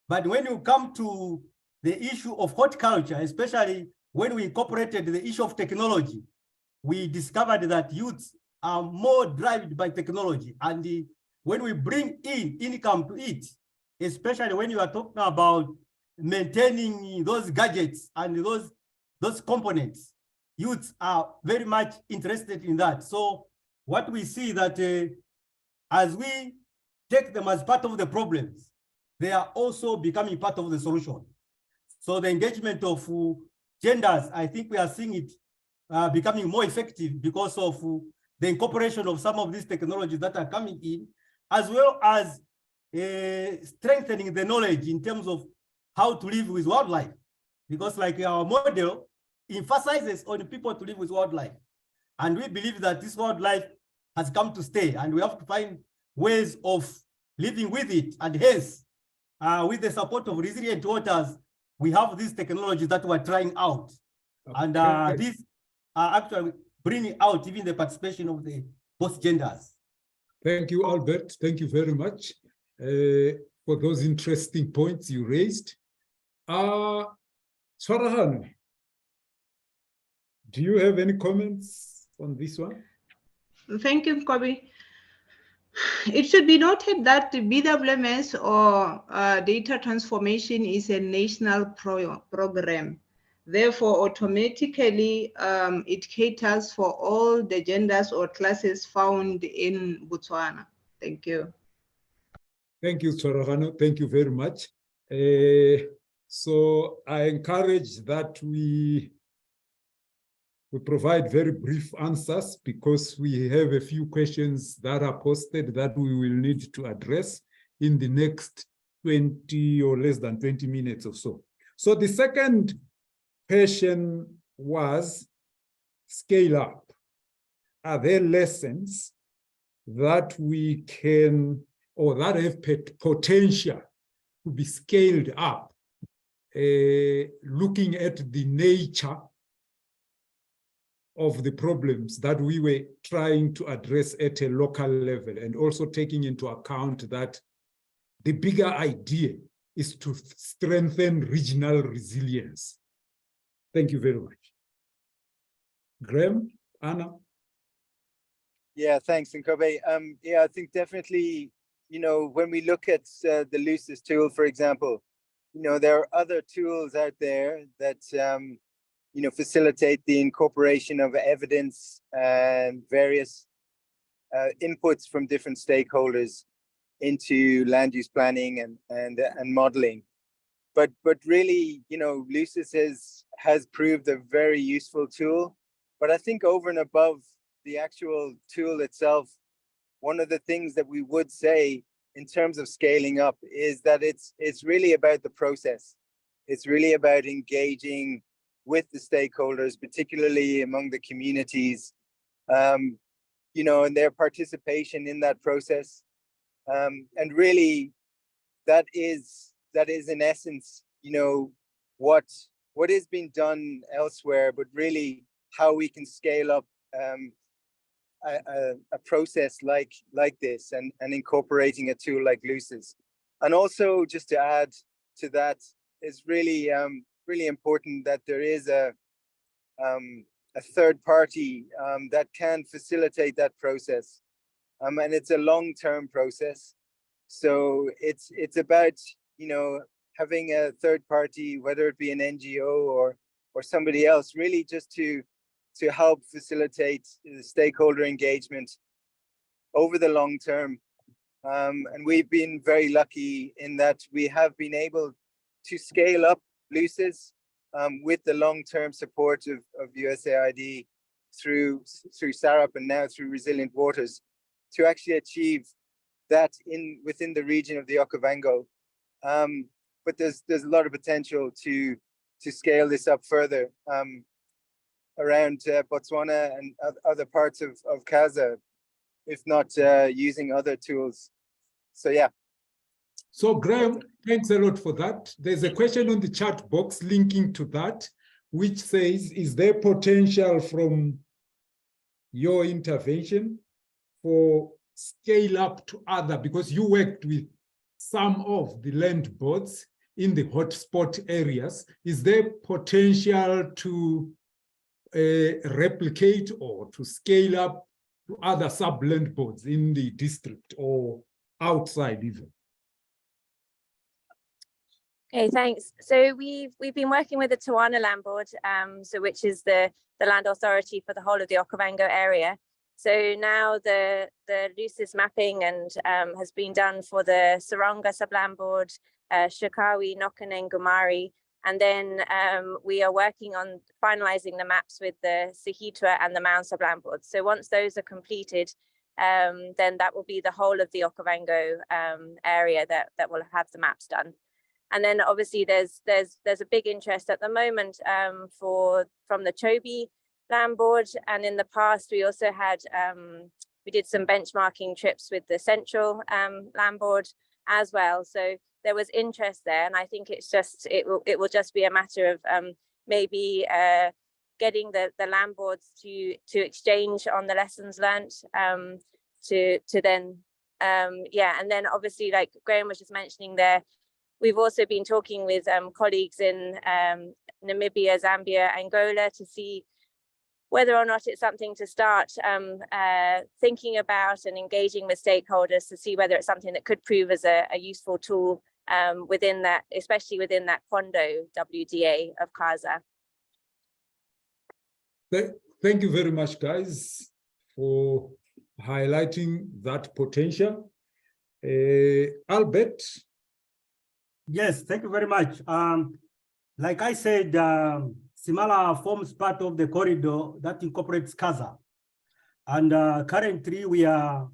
But when you come to the issue of horticulture, especially when we incorporated the issue of technology, we discovered that youths are more driven by technology. And when we bring in income to it, especially when you are talking about maintaining those gadgets and those components, youths are very much interested in that. So what we see that as we take them as part of the problems, they are also becoming part of the solution. So the engagement of genders, I think we are seeing it becoming more effective because of the incorporation of some of these technologies that are coming in, as well as strengthening the knowledge in terms of how to live with wildlife. Because like our model emphasizes on people to live with wildlife. And we believe that this wildlife has come to stay and we have to find ways of living with it. And hence, with the support of Resilient Waters, we have these technologies that we're trying out. Okay. And these are actually bringing out even the participation of both genders. Thank you, Albert. Thank you very much for those interesting points you raised. Swarahano, do you have any comments on this one? Thank you, Kobe. It should be noted that the BWMS or data transformation is a national program. Therefore, automatically, it caters for all the genders or classes found in Botswana. Thank you. Thank you, Tshwaragano. Thank you very much. So I encourage that we provide very brief answers because we have a few questions that are posted that we will need to address in the next 20 or less than 20 minutes or so. So the second question was scale up. Are there lessons that we can, or that have potential to be scaled up, looking at the nature of the problems that we were trying to address at a local level, and also taking into account that the bigger idea is to strengthen regional resilience? Thank you very much. Graham, Anna? Yeah, thanks, Nkobe. Yeah, I think definitely, you know, when we look at the LUCIS tool, for example, you know, there are other tools out there that, you know, facilitate the incorporation of evidence and various inputs from different stakeholders into land use planning and modeling. But really, you know, LUCIS has proved a very useful tool. But I think over and above the actual tool itself, one of the things that we would say in terms of scaling up is that it's really about the process. It's really about engaging with the stakeholders, particularly among the communities, you know, and their participation in that process. And really, that is in essence, you know, what is being done elsewhere, but really how we can scale up a process like this and incorporating a tool like LUCIS. And also, just to add to that, is really really important that there is a third party that can facilitate that process, and it's a long-term process. So it's about, you know, having a third party, whether it be an NGO or somebody else, really just to help facilitate the stakeholder engagement over the long term. And we've been very lucky in that we have been able to scale up LUCIS with the long-term support of USAID through SARAP and now through Resilient Waters to actually achieve that within the region of the Okavango. But there's a lot of potential to scale this up further around Botswana and other parts of Kaza, if not using other tools. So yeah. So Graham, thanks a lot for that. There's a question on the chat box linking to that, which says, is there potential from your intervention for scale up to other, because you worked with some of the land boards in the hotspot areas, is there potential to replicate or to scale up to other subland boards in the district or outside even? Okay, thanks. So we've been working with the Tawana Land Board, so which is the land authority for the whole of the Okavango area. So now the LUCIS mapping and has been done for the Saronga Subland Board, Shakawi, Nokan and Gumari. And then we are working on finalizing the maps with the Sihitwa and the Mound Subland Boards. So once those are completed, then that will be the whole of the Okavango area that will have the maps done. And then obviously there's a big interest at the moment from the Chobe Land Board, and in the past we also had we did some benchmarking trips with the Central Land Board as well. So there was interest there, and I think it will just be a matter of maybe getting the land boards to exchange on the lessons learned to then yeah, and then obviously, like Graham was just mentioning there, we've also been talking with colleagues in Namibia, Zambia, Angola to see whether or not it's something to start thinking about and engaging with stakeholders to see whether it's something that could prove as a useful tool within that, especially within that Kondo WDA of CASA. Thank you very much, guys, for highlighting that potential. Albert? Yes, thank you very much. Like I said, Simala forms part of the corridor that incorporates CASA. And currently we are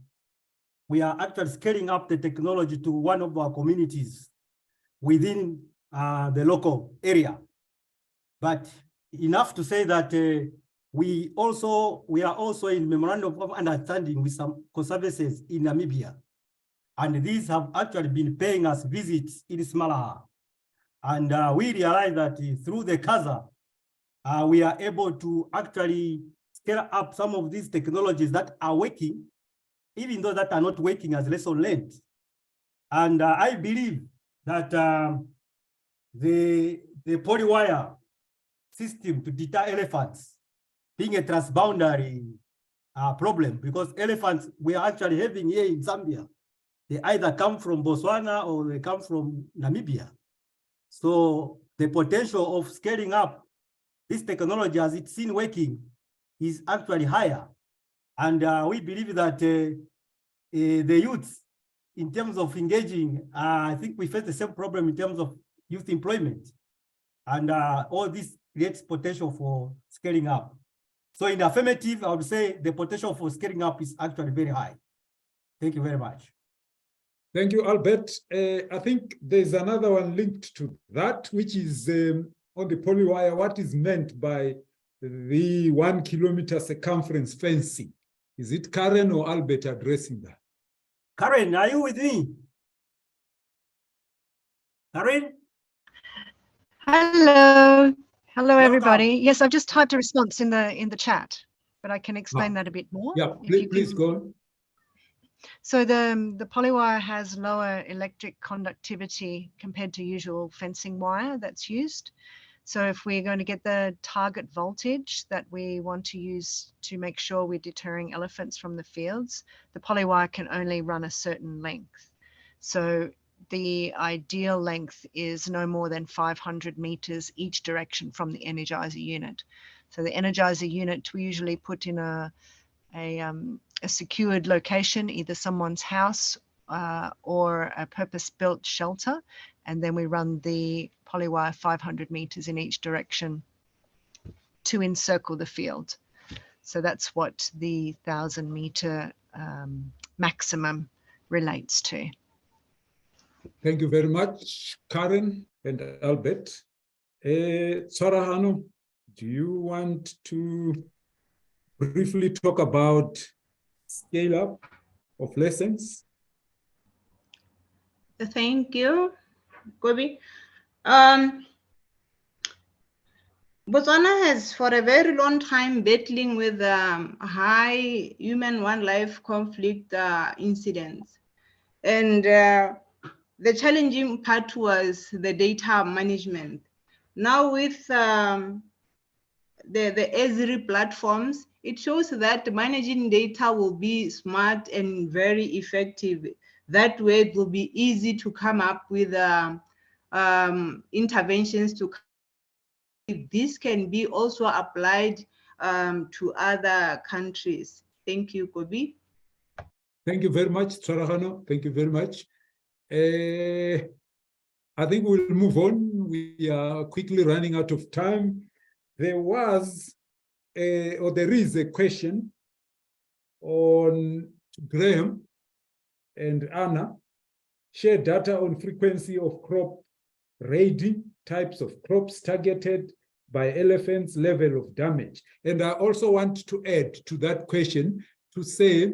actually scaling up the technology to one of our communities within the local area. But enough to say that we are also in memorandum of understanding with some conservancies in Namibia. And these have actually been paying us visits in Smalaha. And we realize that through the CASA, we are able to actually scale up some of these technologies that are working, even though that are not working as lesson learned. And I believe that the Poliwire system to deter elephants being a transboundary problem, because elephants we are actually having here in Zambia, they either come from Botswana or they come from Namibia. So the potential of scaling up this technology as it's seen working is actually higher. And we believe that the youth, in terms of engaging, I think we face the same problem in terms of youth employment. And all this creates potential for scaling up. So in the affirmative, I would say the potential for scaling up is actually very high. Thank you very much. Thank you, Albert. I think there's another one linked to that, which is on the Poliwire, what is meant by the 1 kilometer circumference fencing. Is it Karen or Albert addressing that? Karen, are you with me? Karen? Hello. Hello, Welcome. everybody. Yes, I've just typed a response in the chat, but I can explain that a bit more. Yeah, please go on. So the Poliwire has lower electric conductivity compared to usual fencing wire that's used. So if we're going to get the target voltage that we want to use to make sure we're deterring elephants from the fields, the Poliwire can only run a certain length. So the ideal length is no more than 500 meters each direction from the energizer unit. So the energizer unit we usually put in a secured location, either someone's house or a purpose-built shelter, and then we run the Poliwire 500 meters in each direction to encircle the field. So that's what the 1,000 meter maximum relates to. Thank you very much, Karen and Albert. Tshwaragano, do you want to briefly talk about scale up of lessons? Thank you, Kobe. Botswana has for a very long time battling with high human-wildlife conflict incidents. And the challenging part was the data management. Now with the Esri platforms, it shows that managing data will be smart and very effective. That way it will be easy to come up with interventions to. This can be also applied to other countries. Thank you, Kobe. Thank you very much, Tshwaragano. Thank you very much. I think we'll move on. We are quickly running out of time. There was, or there is a question on Graham and Anna. Share data on frequency of crop raiding, types of crops targeted by elephants, level of damage. And I also want to add to that question to say,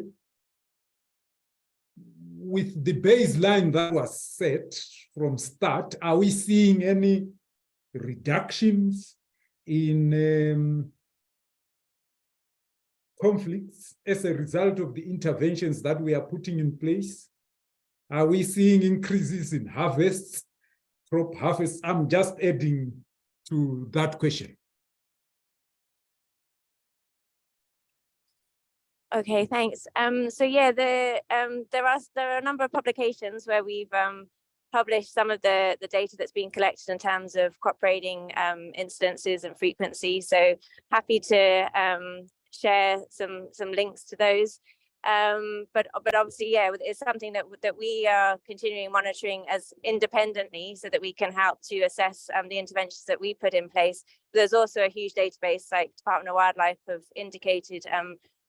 with the baseline that was set from start, are we seeing any reductions in conflicts as a result of the interventions that we are putting in place? Are we seeing increases in harvests, crop harvests? I'm just adding to that question. Okay, thanks. So yeah, there are a number of publications where we've published some of the data that's being collected in terms of crop raiding incidences and frequency. So happy to share some links to those. But obviously, yeah, it's something that we are continuing monitoring as independently, so that we can help to assess the interventions that we put in place. There's also a huge database, like Department of Wildlife have indicated,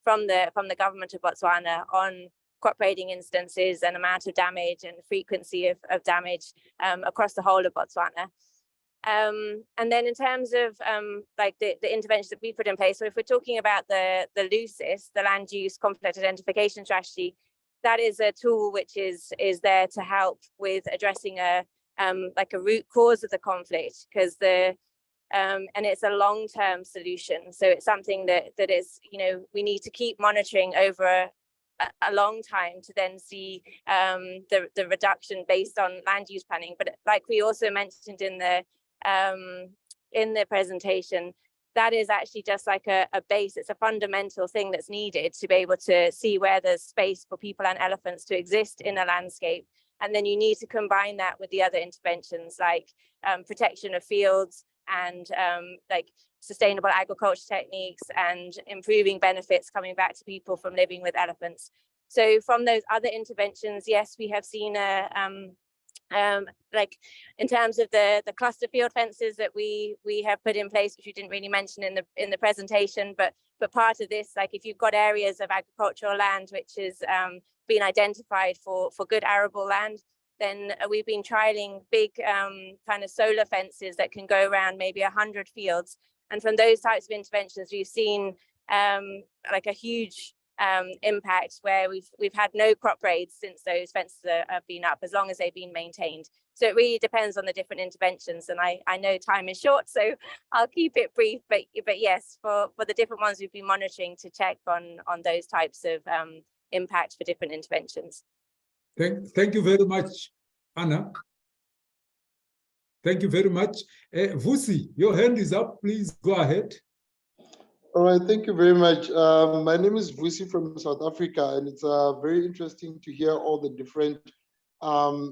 from the government of Botswana on crop raiding instances and amount of damage and frequency of damage across the whole of Botswana. And then in terms of like the interventions that we put in place, so if we're talking about the LUCIS, the land use conflict identification strategy, that is a tool which is there to help with addressing a root cause of the conflict, because and it's a long-term solution. So it's something that is, we need to keep monitoring over a long time to then see the reduction based on land use planning. But like we also mentioned in the presentation, that is actually just like a base. It's a fundamental thing that's needed to be able to see where there's space for people and elephants to exist in a landscape. And then you need to combine that with the other interventions, like protection of fields and like sustainable agriculture techniques and improving benefits coming back to people from living with elephants. So from those other interventions, yes, we have seen like in terms of the cluster field fences that we have put in place, which we didn't really mention in the presentation, but part of this, like if you've got areas of agricultural land which is been identified for good arable land, then we've been trialing big kind of solar fences that can go around maybe 100 fields. And from those types of interventions, we've seen like a huge impact where we've had no crop raids since those fences have been up, as long as they've been maintained. So it really depends on the different interventions, and I know time is short, so I'll keep it brief. But yes, for the different ones we've been monitoring to check on those types of impact for different interventions. Thank you very much, Anna. Thank you very much. Vusi, your hand is up. Please go ahead. All right, thank you very much. My name is Vusi from South Africa, and it's very interesting to hear all the different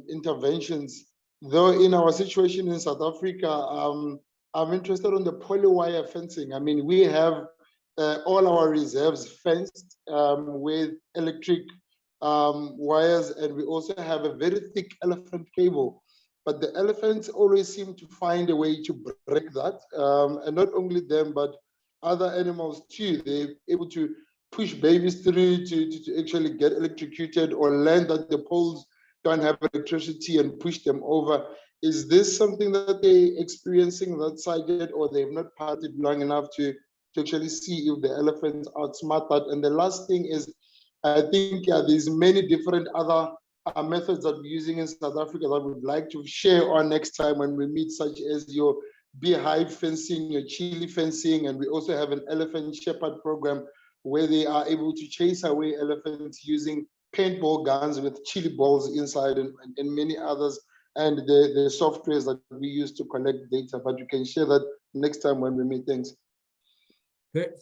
interventions. Though in our situation in South Africa, I'm interested in the polywire fencing. I mean, we have all our reserves fenced with electric wires, and we also have a very thick elephant cable. But the elephants always seem to find a way to break that, and not only them, but other animals too. They're able to push babies through to actually get electrocuted, or learn that the poles don't have electricity and push them over. Is this something that they're experiencing that side yet, or they've not parted long enough to actually see if the elephants outsmart that? And the last thing is, I think there's many different other methods that we're using in South Africa that we'd like to share on next time when we meet, such as your beehive fencing, your chili fencing, and we also have an elephant shepherd program where they are able to chase away elephants using paintball guns with chili balls inside, and many others, and the softwares that we use to collect data. But you can share that next time when we meet. Thanks.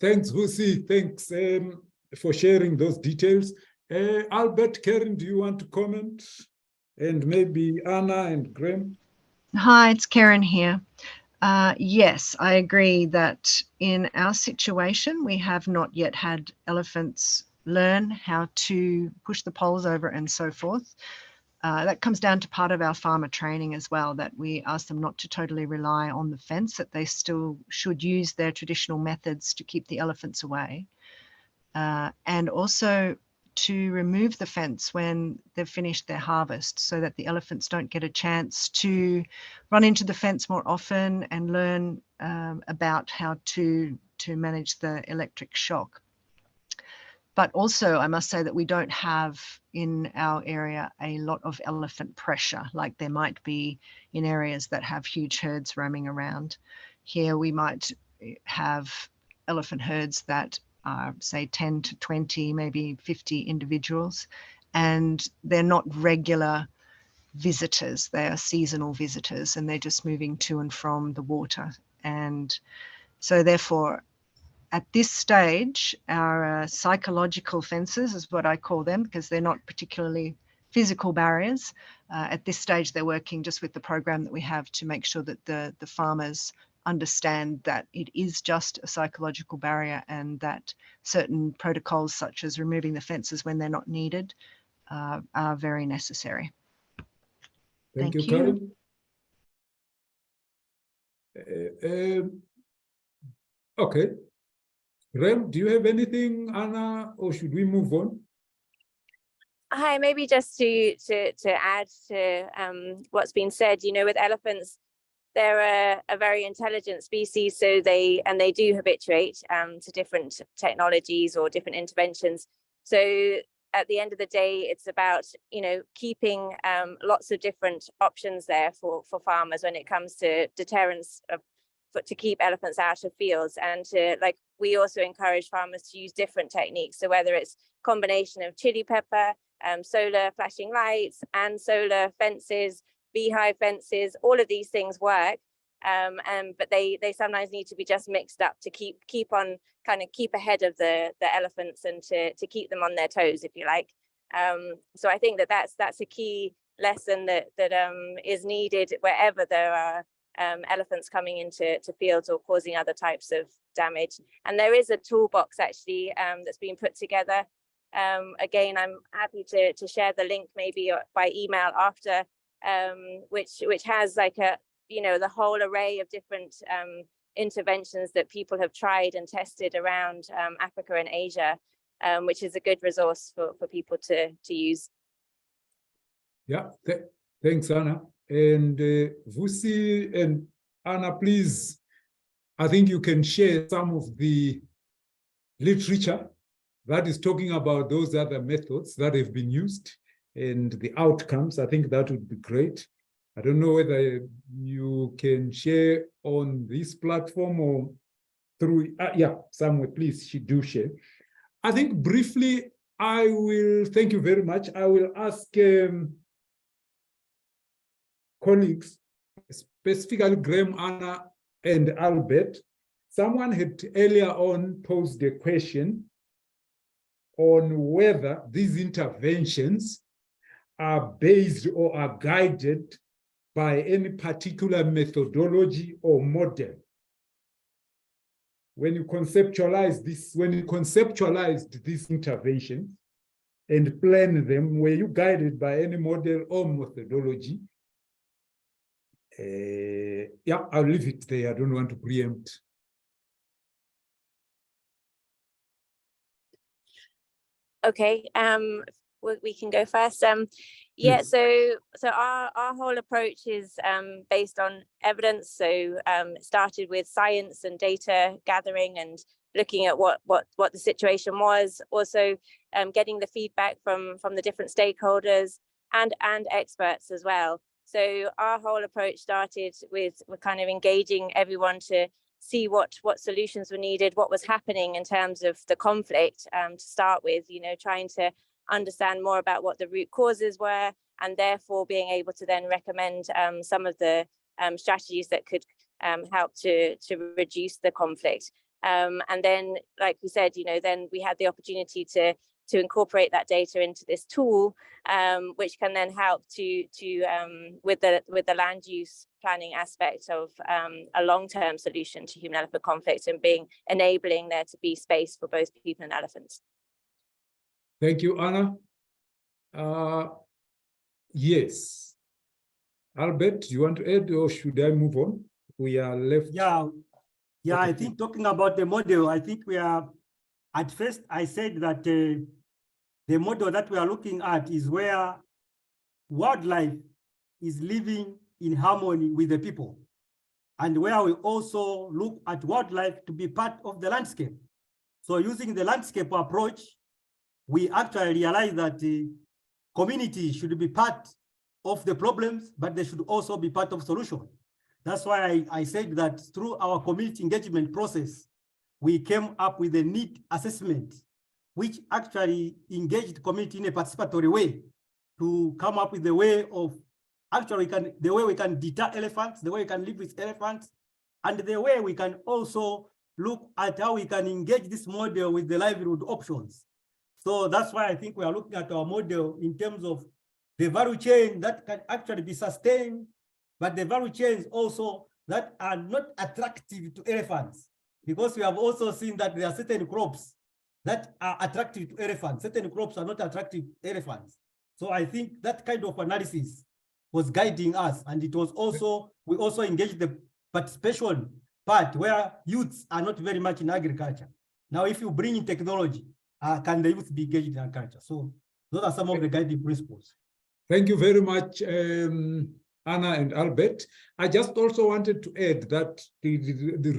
Thanks, Vusi. Thanks for sharing those details. Albert, Karen, do you want to comment? And maybe Anna and Graham? Hi, it's Karen here. Yes, I agree that in our situation, we have not yet had elephants learn how to push the poles over and so forth. That comes down to part of our farmer training as well, that we ask them not to totally rely on the fence, that they still should use their traditional methods to keep the elephants away. And also to remove the fence when they've finished their harvest, so that the elephants don't get a chance to run into the fence more often and learn about how to manage the electric shock. But also, I must say that we don't have in our area a lot of elephant pressure like there might be in areas that have huge herds roaming around. Here we might have elephant herds that are, say, 10 to 20, maybe 50 individuals, and they're not regular visitors. They are seasonal visitors, and they're just moving to and from the water. And so therefore, At this stage, our psychological fences is what I call them, because they're not particularly physical barriers. At this stage, they're working just with the program that we have to make sure that the farmers understand that it is just a psychological barrier and that certain protocols, such as removing the fences when they're not needed, are very necessary. Thank you, Karen. Okay. Rem, do you have anything, Anna, or should we move on? Hi, maybe just to add to what's been said, you know, with elephants, they're a very intelligent species, so they do habituate to different technologies or different interventions. So at the end of the day, it's about, you know, keeping lots of different options there for farmers when it comes to deterrence to keep elephants out of fields, and we also encourage farmers to use different techniques. So whether it's combination of chili pepper, solar flashing lights and solar fences, beehive fences, all of these things work, but they sometimes need to be just mixed up to keep ahead of the elephants and to keep them on their toes, if you like. So I think that's a key lesson that is needed wherever there are elephants coming into fields or causing other types of damage. And there is a toolbox actually that's been put together. Again, I'm happy to share the link maybe by email after, which has like the whole array of different interventions that people have tried and tested around Africa and Asia, which is a good resource for people to use. Yeah, thanks, Anna. And Vusi and Anna, please, I think you can share some of the literature that is talking about those other methods that have been used and the outcomes. I think that would be great. I don't know whether you can share on this platform or through, somewhere, please do share. I think briefly, I will, thank you very much. I will ask colleagues, specifically Graham, Anna, and Albert. Someone had earlier on posed a question on whether these interventions are based or are guided by any particular methodology or model. When you conceptualized these interventions and plan them, were you guided by any model or methodology? I'll leave it there. I don't want to preempt. Okay, we can go first. So our whole approach is based on evidence. So it started with science and data gathering and looking at what the situation was, also getting the feedback from the different stakeholders and experts as well. So our whole approach started with kind of engaging everyone to see what solutions were needed, what was happening in terms of the conflict to start with, trying to understand more about what the root causes were, and therefore being able to then recommend some of the strategies that could help to reduce the conflict. And then, like we said, then we had the opportunity to incorporate that data into this tool, which can then help with the land use planning aspect of a long-term solution to human-elephant conflict and enabling there to be space for both people and elephants. Thank you, Anna. Yes. Albert, do you want to add or should I move on? We are left. Yeah, okay. I think talking about the model, I think we are, at first I said that the model that we are looking at is where wildlife is living in harmony with the people, and where we also look at wildlife to be part of the landscape. So using the landscape approach, we actually realize that the community should be part of the problems, but they should also be part of solution. That's why I said that through our community engagement process, we came up with a need assessment, which actually engaged community in a participatory way to come up with the way of the way we can deter elephants, the way we can live with elephants, and the way we can also look at how we can engage this model with the livelihood options. So that's why I think we are looking at our model in terms of the value chain that can actually be sustained, but the value chains also that are not attractive to elephants, because we have also seen that there are certain crops that are attractive to elephants. Certain crops are not attractive to elephants. So I think that kind of analysis was guiding us. And it was also, we also engaged the participation part where youths are not very much in agriculture. Now, if you bring in technology, can the youth be engaged in agriculture? So those are some of the guiding principles. Thank you very much, Anna and Albert. I just also wanted to add that the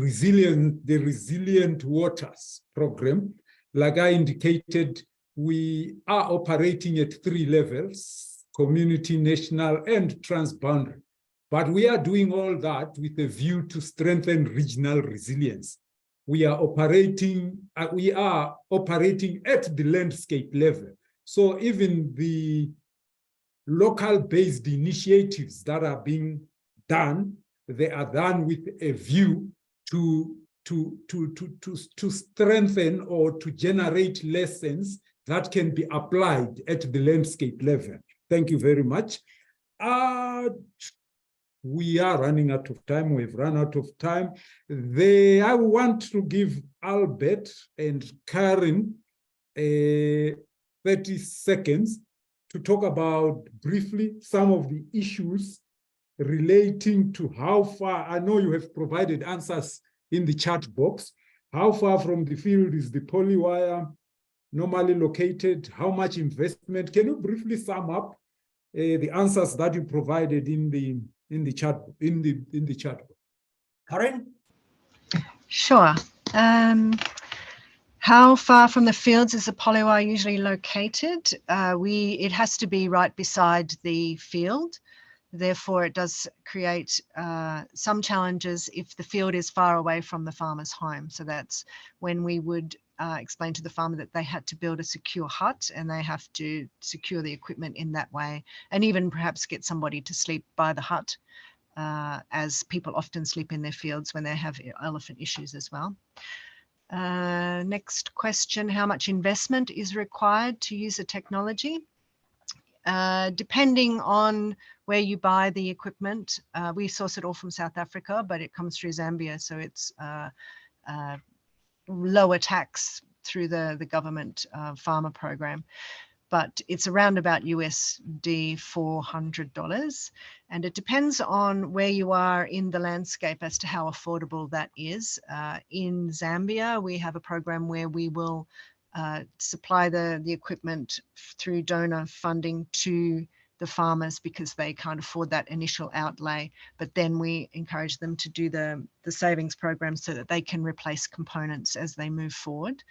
resilient waters program, like I indicated, we are operating at 3 levels: community, national, and transboundary. But we are doing all that with a view to strengthen regional resilience. We are operating at the landscape level. So even the local-based initiatives that are being done, they are done with a view to strengthen or to generate lessons that can be applied at the landscape level. Thank you very much. We are running out of time. We've run out of time. I want to give Albert and Karen 30 seconds to talk about briefly some of the issues relating to how far. I know you have provided answers in the chat box. How far from the field is the Poliwire normally located? How much investment? Can you briefly sum up the answers that you provided in the chat box? Karen? Sure. How far from the fields is the Poliwire usually located? It has to be right beside the field. Therefore, it does create some challenges if the field is far away from the farmer's home. So that's when we would explain to the farmer that they had to build a secure hut, and they have to secure the equipment in that way, and even perhaps get somebody to sleep by the hut, as people often sleep in their fields when they have elephant issues as well. Next question, how much investment is required to use the technology? Depending on where you buy the equipment, we source it all from South Africa, but it comes through Zambia, so it's lower tax through the government farmer program. But it's around about USD $400. And it depends on where you are in the landscape as to how affordable that is. In Zambia, we have a program where we will supply the equipment through donor funding to the farmers because they can't afford that initial outlay. But then we encourage them to do the savings program so that they can replace components as they move forward.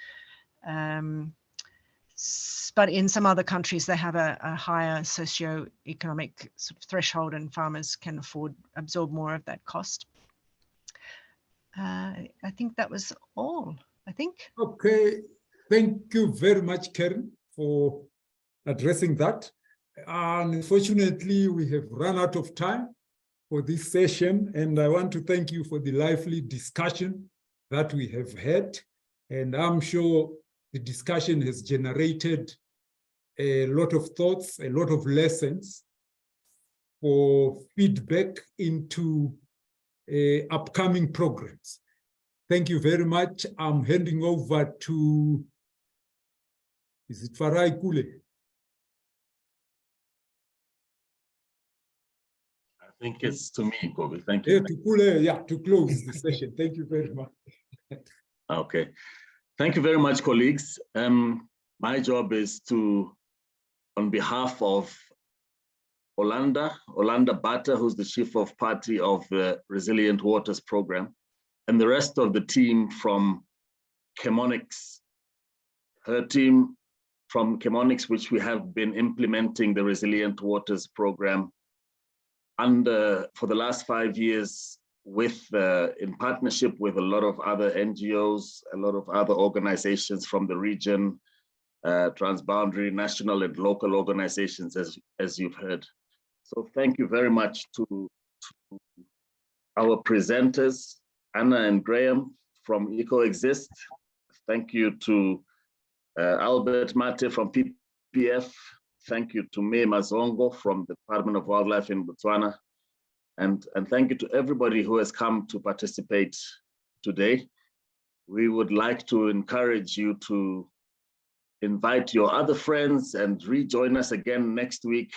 But in some other countries, they have a higher socio-economic sort of threshold, and farmers can absorb more of that cost. I think that was all, I think. Okay, thank you very much, Karen, for addressing that. Unfortunately, we have run out of time for this session, and I want to thank you for the lively discussion that we have had. And I'm sure the discussion has generated a lot of thoughts, a lot of lessons for feedback into upcoming programs. Thank you very much. I'm handing over to, is it Farai Kule? I think it's to me, Kobe. Thank you. Yeah, to Kule, yeah, to close the session. Thank you very much. Okay. Thank you very much, colleagues. My job is to, on behalf of Olanda Bata, who's the chief of party of the Resilient Waters Program, and the rest of the team from Chemonics, her team from Chemonics, which we have been implementing the Resilient Waters Program for the last 5 years in partnership with a lot of other NGOs, a lot of other organizations from the region, transboundary, national and local organizations, as you've heard. So thank you very much to our presenters, Anna and Graham, from EcoExist. Thank you to Albert Mate from PPF. Thank you to Me Mazongo from the Department of Wildlife in Botswana. And thank you to everybody who has come to participate today. We would like to encourage you to invite your other friends and rejoin us again next week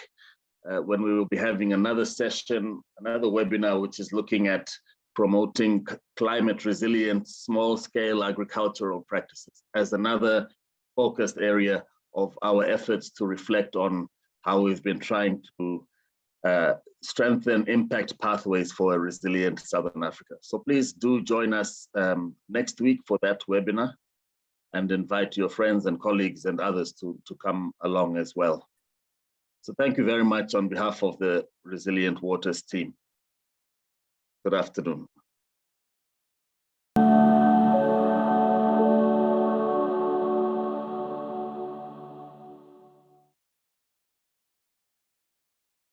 when we will be having another session, another webinar, which is looking at promoting climate resilient small-scale agricultural practices as another focused area of our efforts to reflect on how we've been trying to strengthen impact pathways for a resilient Southern Africa. So please do join us next week for that webinar and invite your friends and colleagues and others to come along as well. So thank you very much on behalf of the Resilient Waters team. Good afternoon.